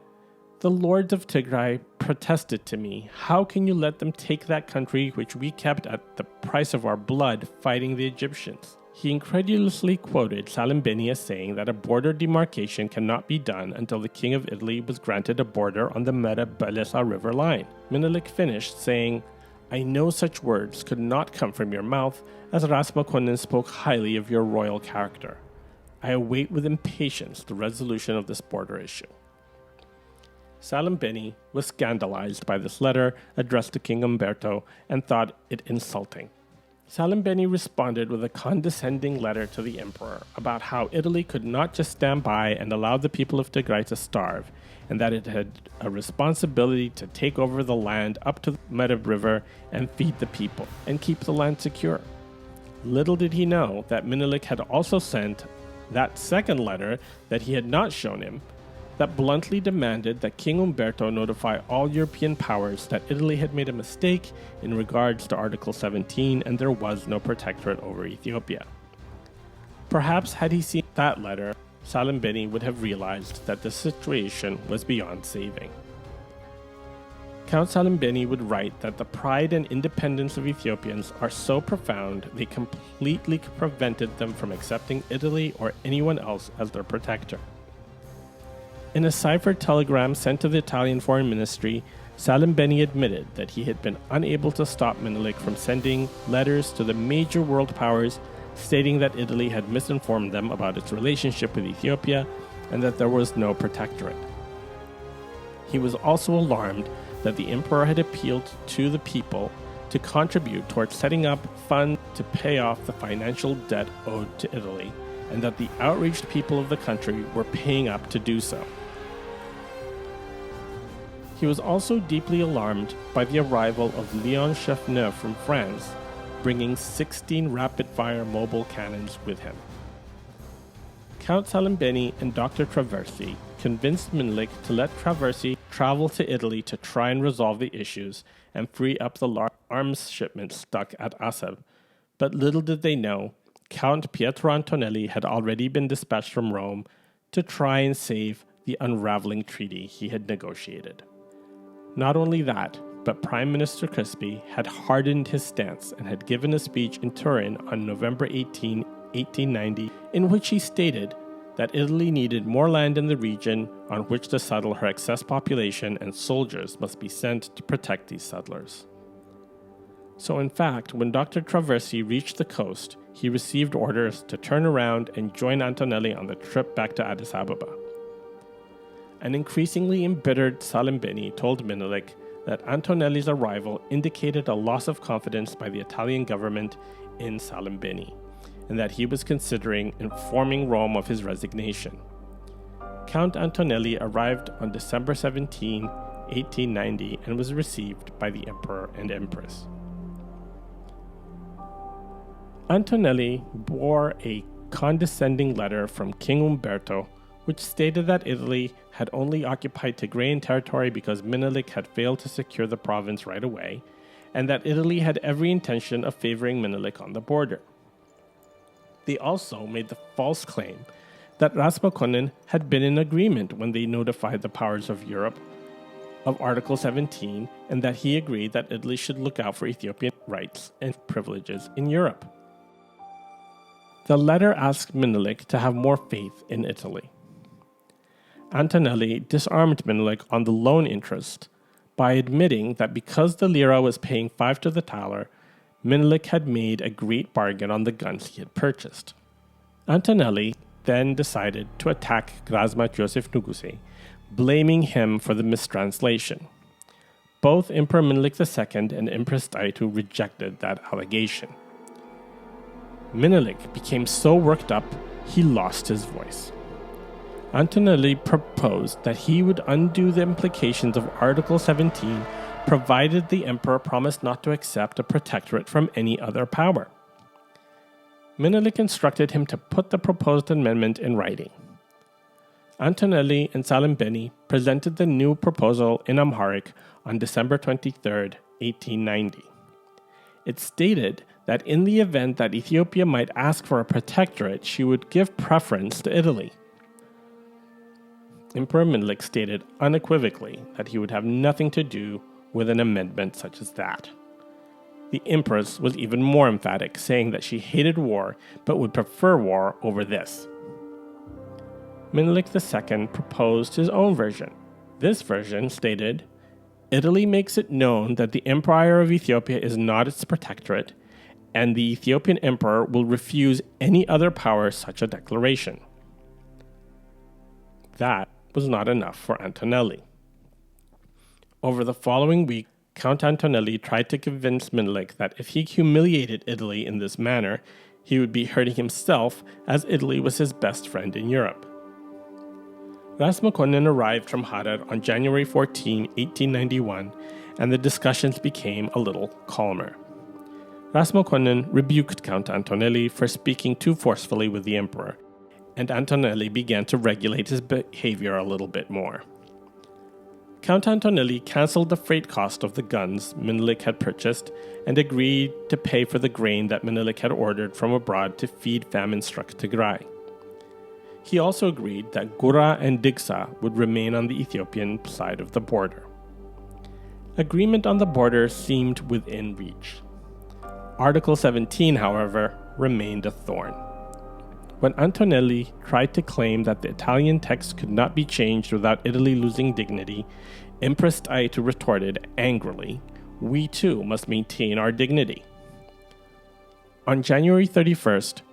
The lords of Tigray protested to me, how can you let them take that country which we kept at the price of our blood fighting the Egyptians? He incredulously quoted Salimbeni as saying that a border demarcation cannot be done until the king of Italy was granted a border on the Meta-Belesa river line. Menelik finished saying, I know such words could not come from your mouth, as Rasmakonin spoke highly of your royal character. I await with impatience the resolution of this border issue. Salimbeni was scandalized by this letter addressed to King Umberto and thought it insulting. Salimbeni responded with a condescending letter to the emperor about how Italy could not just stand by and allow the people of Tigray to starve, and that it had a responsibility to take over the land up to the Meta River and feed the people, and keep the land secure. Little did he know that Menelik had also sent that second letter that he had not shown him, that bluntly demanded that King Umberto notify all European powers that Italy had made a mistake in regards to Article 17 and there was no protectorate over Ethiopia. Perhaps had he seen that letter, Salimbeni would have realized that the situation was beyond saving. Count Salimbeni would write that the pride and independence of Ethiopians are so profound they completely prevented them from accepting Italy or anyone else as their protector. In a ciphered telegram sent to the Italian Foreign Ministry, Salimbeni admitted that he had been unable to stop Menelik from sending letters to the major world powers stating that Italy had misinformed them about its relationship with Ethiopia and that there was no protectorate. He was also alarmed that the emperor had appealed to the people to contribute towards setting up funds to pay off the financial debt owed to Italy, and that the outraged people of the country were paying up to do so. He was also deeply alarmed by the arrival of Leon Chefneuf from France, bringing 16 rapid-fire mobile cannons with him. Count Salimbeni and Dr. Traversi convinced Menelik to let Traversi travel to Italy to try and resolve the issues and free up the large arms shipments stuck at Assab. But little did they know, Count Pietro Antonelli had already been dispatched from Rome to try and save the unraveling treaty he had negotiated. Not only that, but Prime Minister Crispi had hardened his stance and had given a speech in Turin on November 18, 1890, in which he stated that Italy needed more land in the region on which to settle her excess population, and soldiers must be sent to protect these settlers. So in fact, when Dr. Traversi reached the coast, he received orders to turn around and join Antonelli on the trip back to Addis Ababa. An increasingly embittered Salimbeni told Menelik that Antonelli's arrival indicated a loss of confidence by the Italian government in Salimbeni, and that he was considering informing Rome of his resignation. Count Antonelli arrived on December 17, 1890, and was received by the emperor and empress. Antonelli bore a condescending letter from King Umberto, which stated that Italy had only occupied Tigrayan territory because Menelik had failed to secure the province right away, and that Italy had every intention of favoring Menelik on the border. They also made the false claim that Rasmakonin had been in agreement when they notified the powers of Europe of Article 17, and that he agreed that Italy should look out for Ethiopian rights and privileges in Europe. The letter asked Menelik to have more faith in Italy. Antonelli disarmed Menelik on the loan interest by admitting that because the lira was paying 5 to the thaler, Menelik had made a great bargain on the guns he had purchased. Antonelli then decided to attack Grazmat Joseph Nuguse, blaming him for the mistranslation. Both Emperor Menelik II and Empress Taitu rejected that allegation. Menelik became so worked up, he lost his voice. Antonelli proposed that he would undo the implications of Article 17 provided the emperor promised not to accept a protectorate from any other power. Menelik instructed him to put the proposed amendment in writing. Antonelli and Salimbeni presented the new proposal in Amharic on December 23, 1890. It stated that in the event that Ethiopia might ask for a protectorate, she would give preference to Italy. Emperor Menelik stated unequivocally that he would have nothing to do with an amendment such as that. The Empress was even more emphatic, saying that she hated war but would prefer war over this. Menelik II proposed his own version. This version stated, Italy makes it known that the Empire of Ethiopia is not its protectorate, and the Ethiopian emperor will refuse any other power such a declaration. That was not enough for Antonelli. Over the following week, Count Antonelli tried to convince Menelik that if he humiliated Italy in this manner, he would be hurting himself, as Italy was his best friend in Europe. Ras Mokonnin arrived from Harar on January 14, 1891, and the discussions became a little calmer. Ras Mokonnin rebuked Count Antonelli for speaking too forcefully with the emperor, and Antonelli began to regulate his behavior a little bit more. Count Antonelli cancelled the freight cost of the guns Menelik had purchased and agreed to pay for the grain that Menelik had ordered from abroad to feed famine-struck Tigray. He also agreed that Gura and Digsa would remain on the Ethiopian side of the border. Agreement on the border seemed within reach. Article 17, however, remained a thorn. When Antonelli tried to claim that the Italian text could not be changed without Italy losing dignity, Empress Taitu retorted angrily, "We too must maintain our dignity." On January 31st,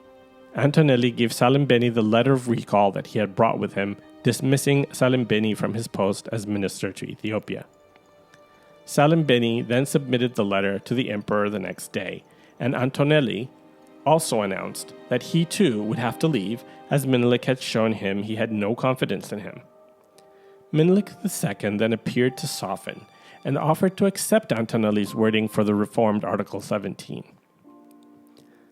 Antonelli gave Salimbeni the letter of recall that he had brought with him, dismissing Salimbeni from his post as minister to Ethiopia. Salimbeni then submitted the letter to the emperor the next day, and Antonelli also announced that he too would have to leave, as Menelik had shown him he had no confidence in him. Menelik II then appeared to soften and offered to accept Antonelli's wording for the reformed Article 17.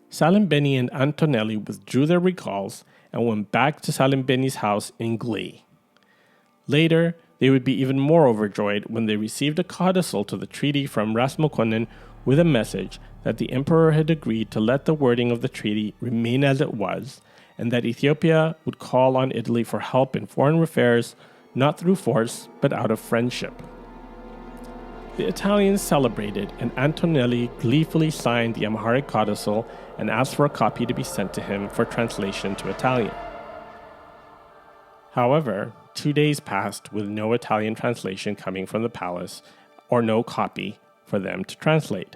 Salimbeni and Antonelli withdrew their recalls and went back to Salimbeni's house in glee. Later, they would be even more overjoyed when they received a codicil to the treaty from Ras Mokonnin with a message that the emperor had agreed to let the wording of the treaty remain as it was, and that Ethiopia would call on Italy for help in foreign affairs, not through force, but out of friendship. The Italians celebrated, and Antonelli gleefully signed the Amharic codicil and asked for a copy to be sent to him for translation to Italian. However, 2 days passed with no Italian translation coming from the palace, or no copy for them to translate.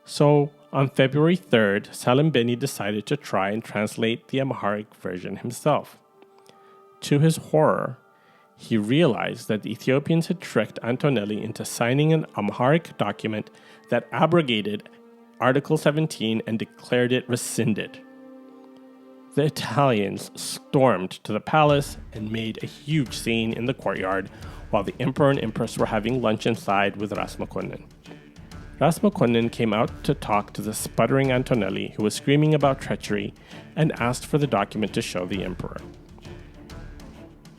So, on February 3rd, Salimbeni decided to try and translate the Amharic version himself. To his horror, he realized that the Ethiopians had tricked Antonelli into signing an Amharic document that abrogated Article 17 and declared it rescinded. The Italians stormed to the palace and made a huge scene in the courtyard while the emperor and empress were having lunch inside with Ras Mokonnin. Ras Mokonnin came out to talk to the sputtering Antonelli, who was screaming about treachery, and asked for the document to show the emperor.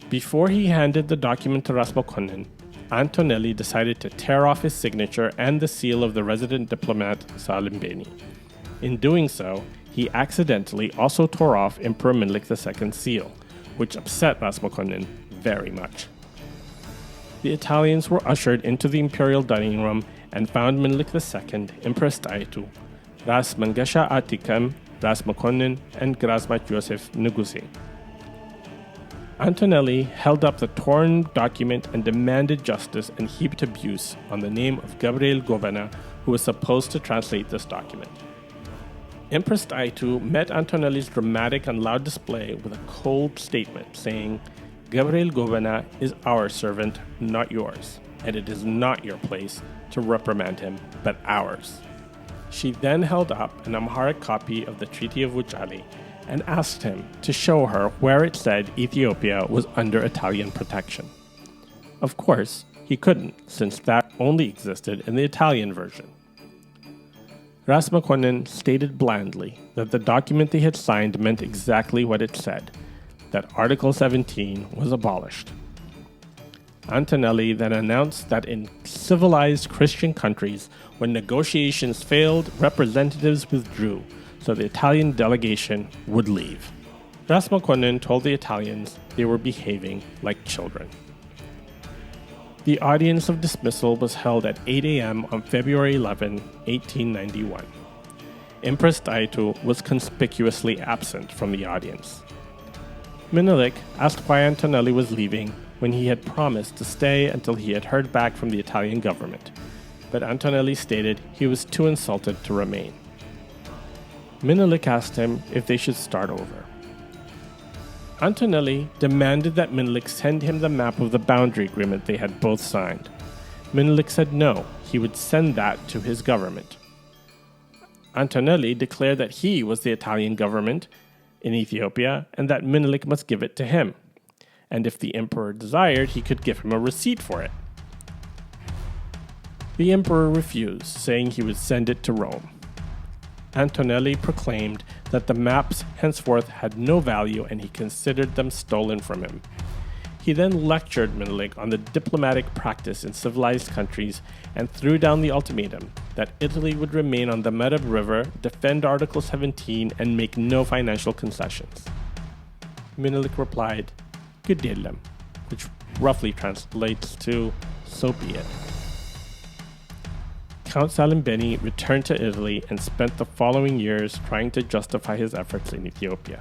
Before he handed the document to Ras Mokonnin, Antonelli decided to tear off his signature and the seal of the resident diplomat Salimbeni. In doing so, he accidentally also tore off Emperor Menelik II's seal, which upset Ras Mokonnin very much. The Italians were ushered into the imperial dining room and found Menelik II, Empress Taitu, Ras Mangasha Atikam, Ras Mokonnin, and Grasmat Joseph Nugusi. Antonelli held up the torn document and demanded justice and heaped abuse on the name of Gabriel Govana, who was supposed to translate this document. Empress Taitu met Antonelli's dramatic and loud display with a cold statement saying, "Gabriel Govana is our servant, not yours, and it is not your place to reprimand him, but ours." She then held up an Amharic copy of the Treaty of Wuchale and asked him to show her where it said Ethiopia was under Italian protection. Of course, he couldn't, since that only existed in the Italian version. Ras Mokonnin stated blandly that the document they had signed meant exactly what it said, that Article 17 was abolished. Antonelli then announced that in civilized Christian countries, when negotiations failed, representatives withdrew, so the Italian delegation would leave. Ras Makonnen told the Italians they were behaving like children. The audience of dismissal was held at 8 a.m. on February 11, 1891. Empress Taitu was conspicuously absent from the audience. Menelik asked why Antonelli was leaving when he had promised to stay until he had heard back from the Italian government, but Antonelli stated he was too insulted to remain. Menelik asked him if they should start over. Antonelli demanded that Menelik send him the map of the boundary agreement they had both signed. Menelik said no, he would send that to his government. Antonelli declared that he was the Italian government in Ethiopia and that Menelik must give it to him, and if the emperor desired, he could give him a receipt for it. The emperor refused, saying he would send it to Rome. Antonelli proclaimed that the maps henceforth had no value and he considered them stolen from him. He then lectured Menelik on the diplomatic practice in civilized countries and threw down the ultimatum that Italy would remain on the Merab River, defend Article 17, and make no financial concessions. Menelik replied, "Gudillam," which roughly translates to, "So be it." Count Salimbeni returned to Italy and spent the following years trying to justify his efforts in Ethiopia.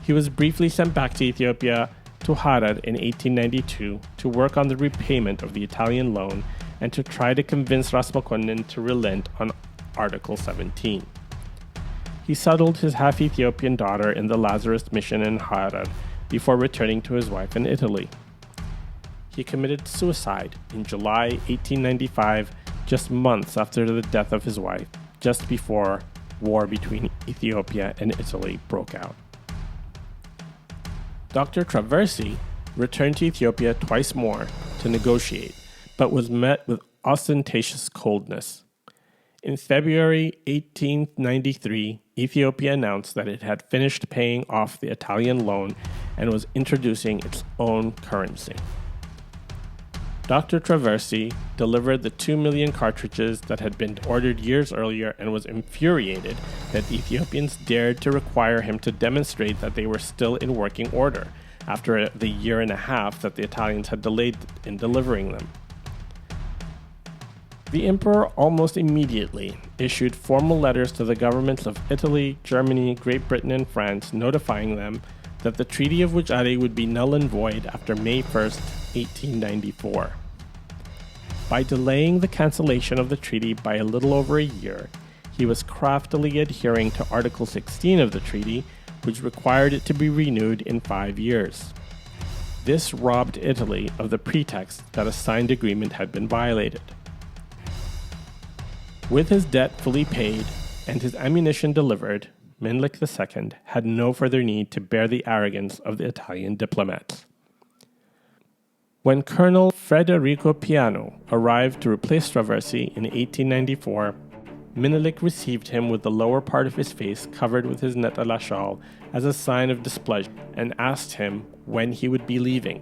He was briefly sent back to Ethiopia to Harar in 1892 to work on the repayment of the Italian loan and to try to convince Ras Makonnen to relent on Article 17. He settled his half-Ethiopian daughter in the Lazarus mission in Harar before returning to his wife in Italy. He committed suicide in July 1895, just months after the death of his wife, just before war between Ethiopia and Italy broke out. Dr. Traversi returned to Ethiopia twice more to negotiate, but was met with ostentatious coldness. In February 1893, Ethiopia announced that it had finished paying off the Italian loan and was introducing its own currency. Dr. Traversi delivered the 2 million cartridges that had been ordered years earlier and was infuriated that Ethiopians dared to require him to demonstrate that they were still in working order after the year and a half that the Italians had delayed in delivering them. The emperor almost immediately issued formal letters to the governments of Italy, Germany, Great Britain, and France notifying them that the Treaty of Wuchale would be null and void after May 1st, 1894. By delaying the cancellation of the treaty by a little over a year, he was craftily adhering to Article 16 of the treaty, which required it to be renewed in 5 years. This robbed Italy of the pretext that a signed agreement had been violated. With his debt fully paid and his ammunition delivered, Menelik II had no further need to bear the arrogance of the Italian diplomats. When Colonel Federico Piano arrived to replace Traversi in 1894, Menelik received him with the lower part of his face covered with his netala shawl as a sign of displeasure and asked him when he would be leaving.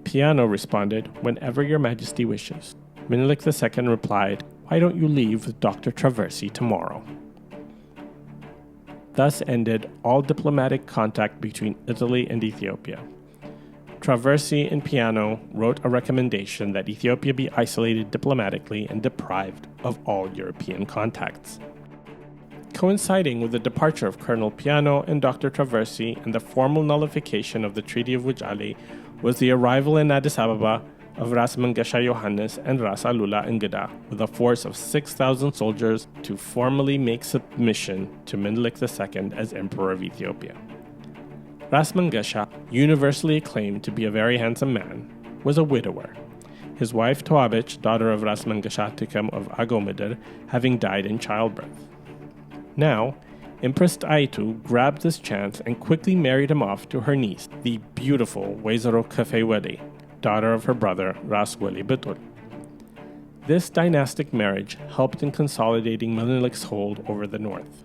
Piano responded, "Whenever your majesty wishes." Menelik II replied, "Why don't you leave with Dr. Traversi tomorrow?" Thus ended all diplomatic contact between Italy and Ethiopia. Traversi and Piano wrote a recommendation that Ethiopia be isolated diplomatically and deprived of all European contacts. Coinciding with the departure of Colonel Piano and Dr. Traversi and the formal nullification of the Treaty of Wuchale was the arrival in Addis Ababa of Ras Mangasha Johannes and Ras Alula Ngida with a force of 6,000 soldiers to formally make submission to Menelik II as Emperor of Ethiopia. Ras Mangasha, universally acclaimed to be a very handsome man, was a widower, his wife Toabich, daughter of Ras Mangasha Tikam of Agomeder, having died in childbirth. Now, Empress Taitu grabbed this chance and quickly married him off to her niece, the beautiful Wezero Kefewede, daughter of her brother Ras Weli Betul. This dynastic marriage helped in consolidating Menelik's hold over the north.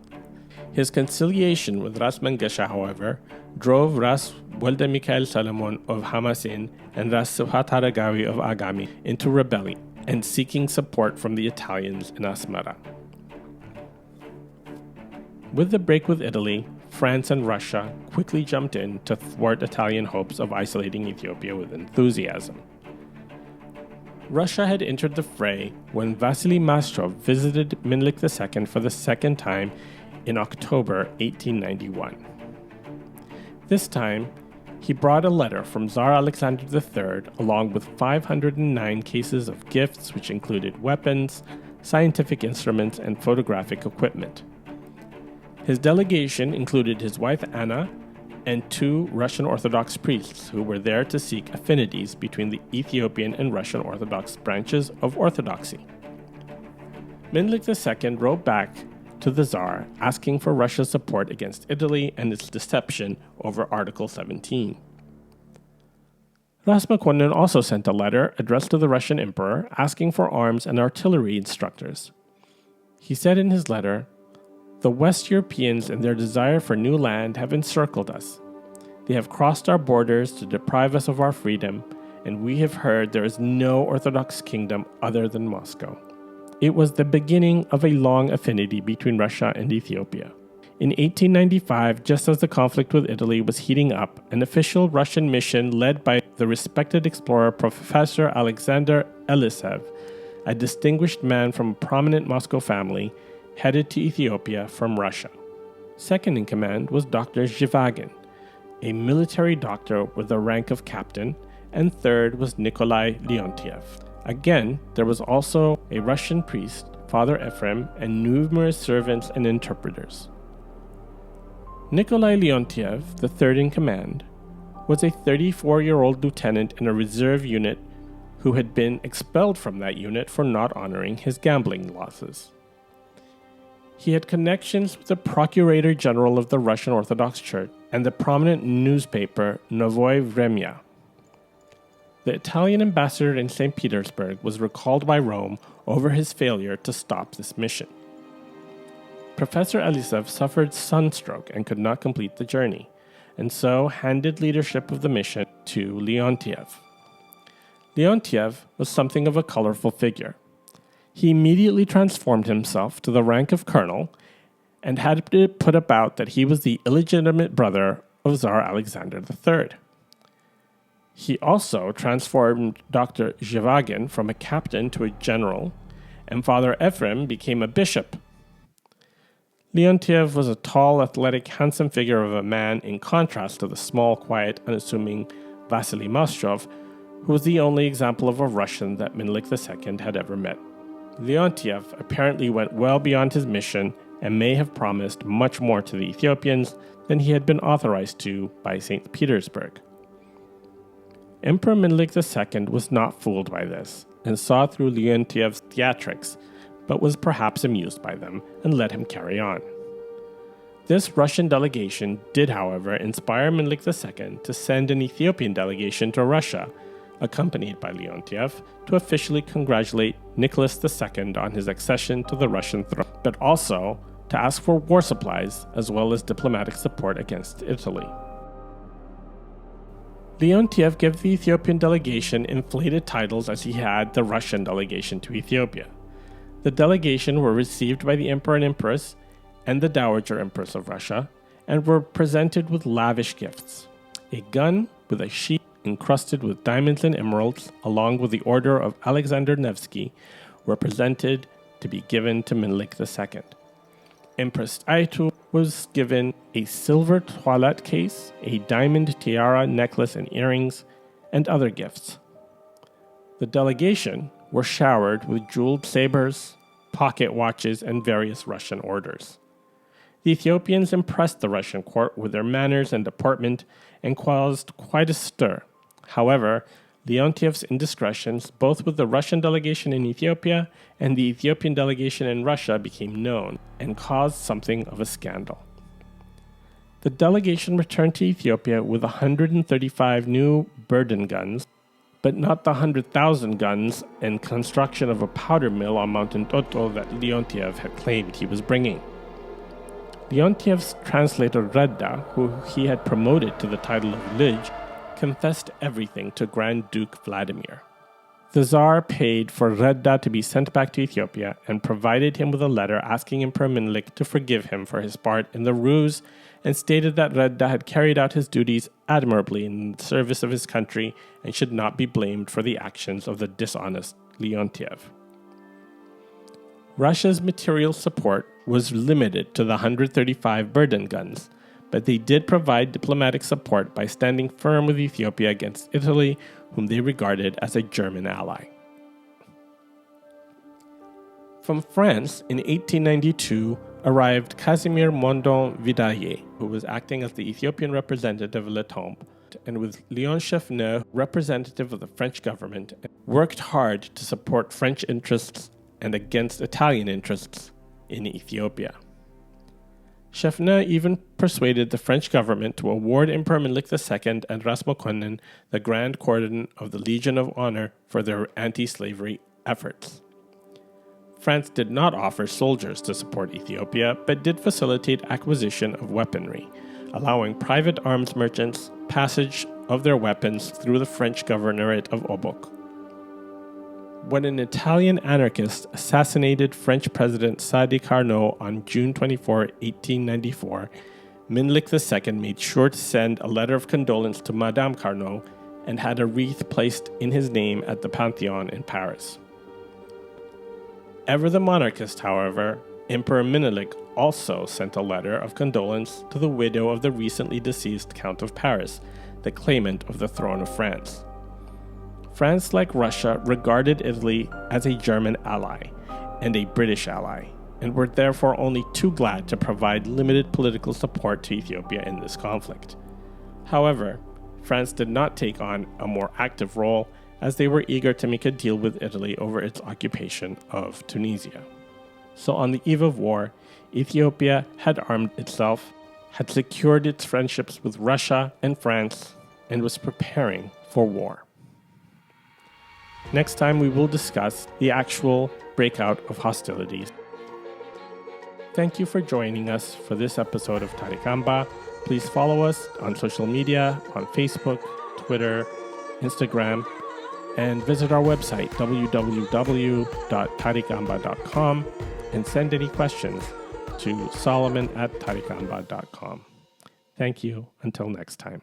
His conciliation with Ras Mangasha, however, drove Ras Welde Mikhail Solomon of Hamasin and Ras Subhat Aragawi of Agami into rebellion and seeking support from the Italians in Asmara. With the break with Italy, France and Russia quickly jumped in to thwart Italian hopes of isolating Ethiopia with enthusiasm. Russia had entered the fray when Vasily Mastrov visited Menelik II for the second time in October 1891. This time, he brought a letter from Tsar Alexander III along with 509 cases of gifts which included weapons, scientific instruments, and photographic equipment. His delegation included his wife Anna and 2 Russian Orthodox priests who were there to seek affinities between the Ethiopian and Russian Orthodox branches of Orthodoxy. Menelik II wrote back to the Tsar asking for Russia's support against Italy and its deception over Article 17. Rasmakonin also sent a letter addressed to the Russian Emperor asking for arms and artillery instructors. He said in his letter, "The West Europeans and their desire for new land have encircled us. They have crossed our borders to deprive us of our freedom, and we have heard there is no Orthodox kingdom other than Moscow." It was the beginning of a long affinity between Russia and Ethiopia. In 1895, just as the conflict with Italy was heating up, an official Russian mission led by the respected explorer Professor Alexander Elisev, a distinguished man from a prominent Moscow family, headed to Ethiopia from Russia. Second in command was Dr. Zhivagin, a military doctor with the rank of captain, and third was Nikolai Leontiev. Again, there was also a Russian priest, Father Ephraim, and numerous servants and interpreters. Nikolai Leontiev, the third in command, was a 34-year-old lieutenant in a reserve unit who had been expelled from that unit for not honoring his gambling losses. He had connections with the Procurator General of the Russian Orthodox Church and the prominent newspaper Novoye Vremya. The Italian ambassador in St. Petersburg was recalled by Rome over his failure to stop this mission. Professor Elisev suffered sunstroke and could not complete the journey, and so handed leadership of the mission to Leontiev. Leontiev was something of a colorful figure. He immediately transformed himself to the rank of colonel and had it put about that he was the illegitimate brother of Tsar Alexander III. He also transformed Dr. Zhivagin from a captain to a general, and Father Ephraim became a bishop. Leontiev was a tall, athletic, handsome figure of a man in contrast to the small, quiet, unassuming Vasily Mastrov, who was the only example of a Russian that Menelik II had ever met. Leontiev apparently went well beyond his mission and may have promised much more to the Ethiopians than he had been authorized to by St. Petersburg. Emperor Menelik II was not fooled by this and saw through Leontiev's theatrics, but was perhaps amused by them and let him carry on. This Russian delegation did, however, inspire Menelik II to send an Ethiopian delegation to Russia, accompanied by Leontiev, to officially congratulate Nicholas II on his accession to the Russian throne, but also to ask for war supplies as well as diplomatic support against Italy. Leontiev gave the Ethiopian delegation inflated titles as he had the Russian delegation to Ethiopia. The delegation were received by the Emperor and Empress and the Dowager Empress of Russia and were presented with lavish gifts. A gun with a sheath encrusted with diamonds and emeralds, along with the Order of Alexander Nevsky, were presented to be given to Menelik II. Empress Aitu was given a silver toilette case, a diamond tiara, necklace, and earrings, and other gifts. The delegation were showered with jeweled sabers, pocket watches, and various Russian orders. The Ethiopians impressed the Russian court with their manners and deportment and caused quite a stir. However, Leontiev's indiscretions, both with the Russian delegation in Ethiopia and the Ethiopian delegation in Russia, became known and caused something of a scandal. The delegation returned to Ethiopia with 135 new burden guns, but not the 100,000 guns and construction of a powder mill on Mount Toto that Leontiev had claimed he was bringing. Leontiev's translator Redda, who he had promoted to the title of Lij, confessed everything to Grand Duke Vladimir. The Tsar paid for Redda to be sent back to Ethiopia and provided him with a letter asking Emperor Menelik to forgive him for his part in the ruse and stated that Redda had carried out his duties admirably in the service of his country and should not be blamed for the actions of the dishonest Leontiev. Russia's material support was limited to the 135 Burden guns, but they did provide diplomatic support by standing firm with Ethiopia against Italy, whom they regarded as a German ally. From France, in 1892, arrived Casimir Mondon Vidaye, who was acting as the Ethiopian representative of Letombe, and with Léon Cheffneux, representative of the French government, worked hard to support French interests and against Italian interests in Ethiopia. Cheffneux even persuaded the French government to award Emperor Menelik II and Rasmussen the Grand Cordon of the Legion of Honor for their anti-slavery efforts. France did not offer soldiers to support Ethiopia, but did facilitate acquisition of weaponry, allowing private arms merchants passage of their weapons through the French governorate of Obok. When an Italian anarchist assassinated French President Sadi Carnot on June 24, 1894, Menelik II made sure to send a letter of condolence to Madame Carnot and had a wreath placed in his name at the Pantheon in Paris. Ever the monarchist, however, Emperor Menelik also sent a letter of condolence to the widow of the recently deceased Count of Paris, the claimant of the throne of France. France, like Russia, regarded Italy as a German ally and a British ally, and were therefore only too glad to provide limited political support to Ethiopia in this conflict. However, France did not take on a more active role, as they were eager to make a deal with Italy over its occupation of Tunisia. So on the eve of war, Ethiopia had armed itself, had secured its friendships with Russia and France, and was preparing for war. Next time we will discuss the actual breakout of hostilities. Thank you for joining us for this episode of Tarikamba. Please follow us on social media, on Facebook, Twitter, Instagram, and visit our website, www.tarikamba.com, and send any questions to solomon@tarikamba.com. Thank you. Until next time.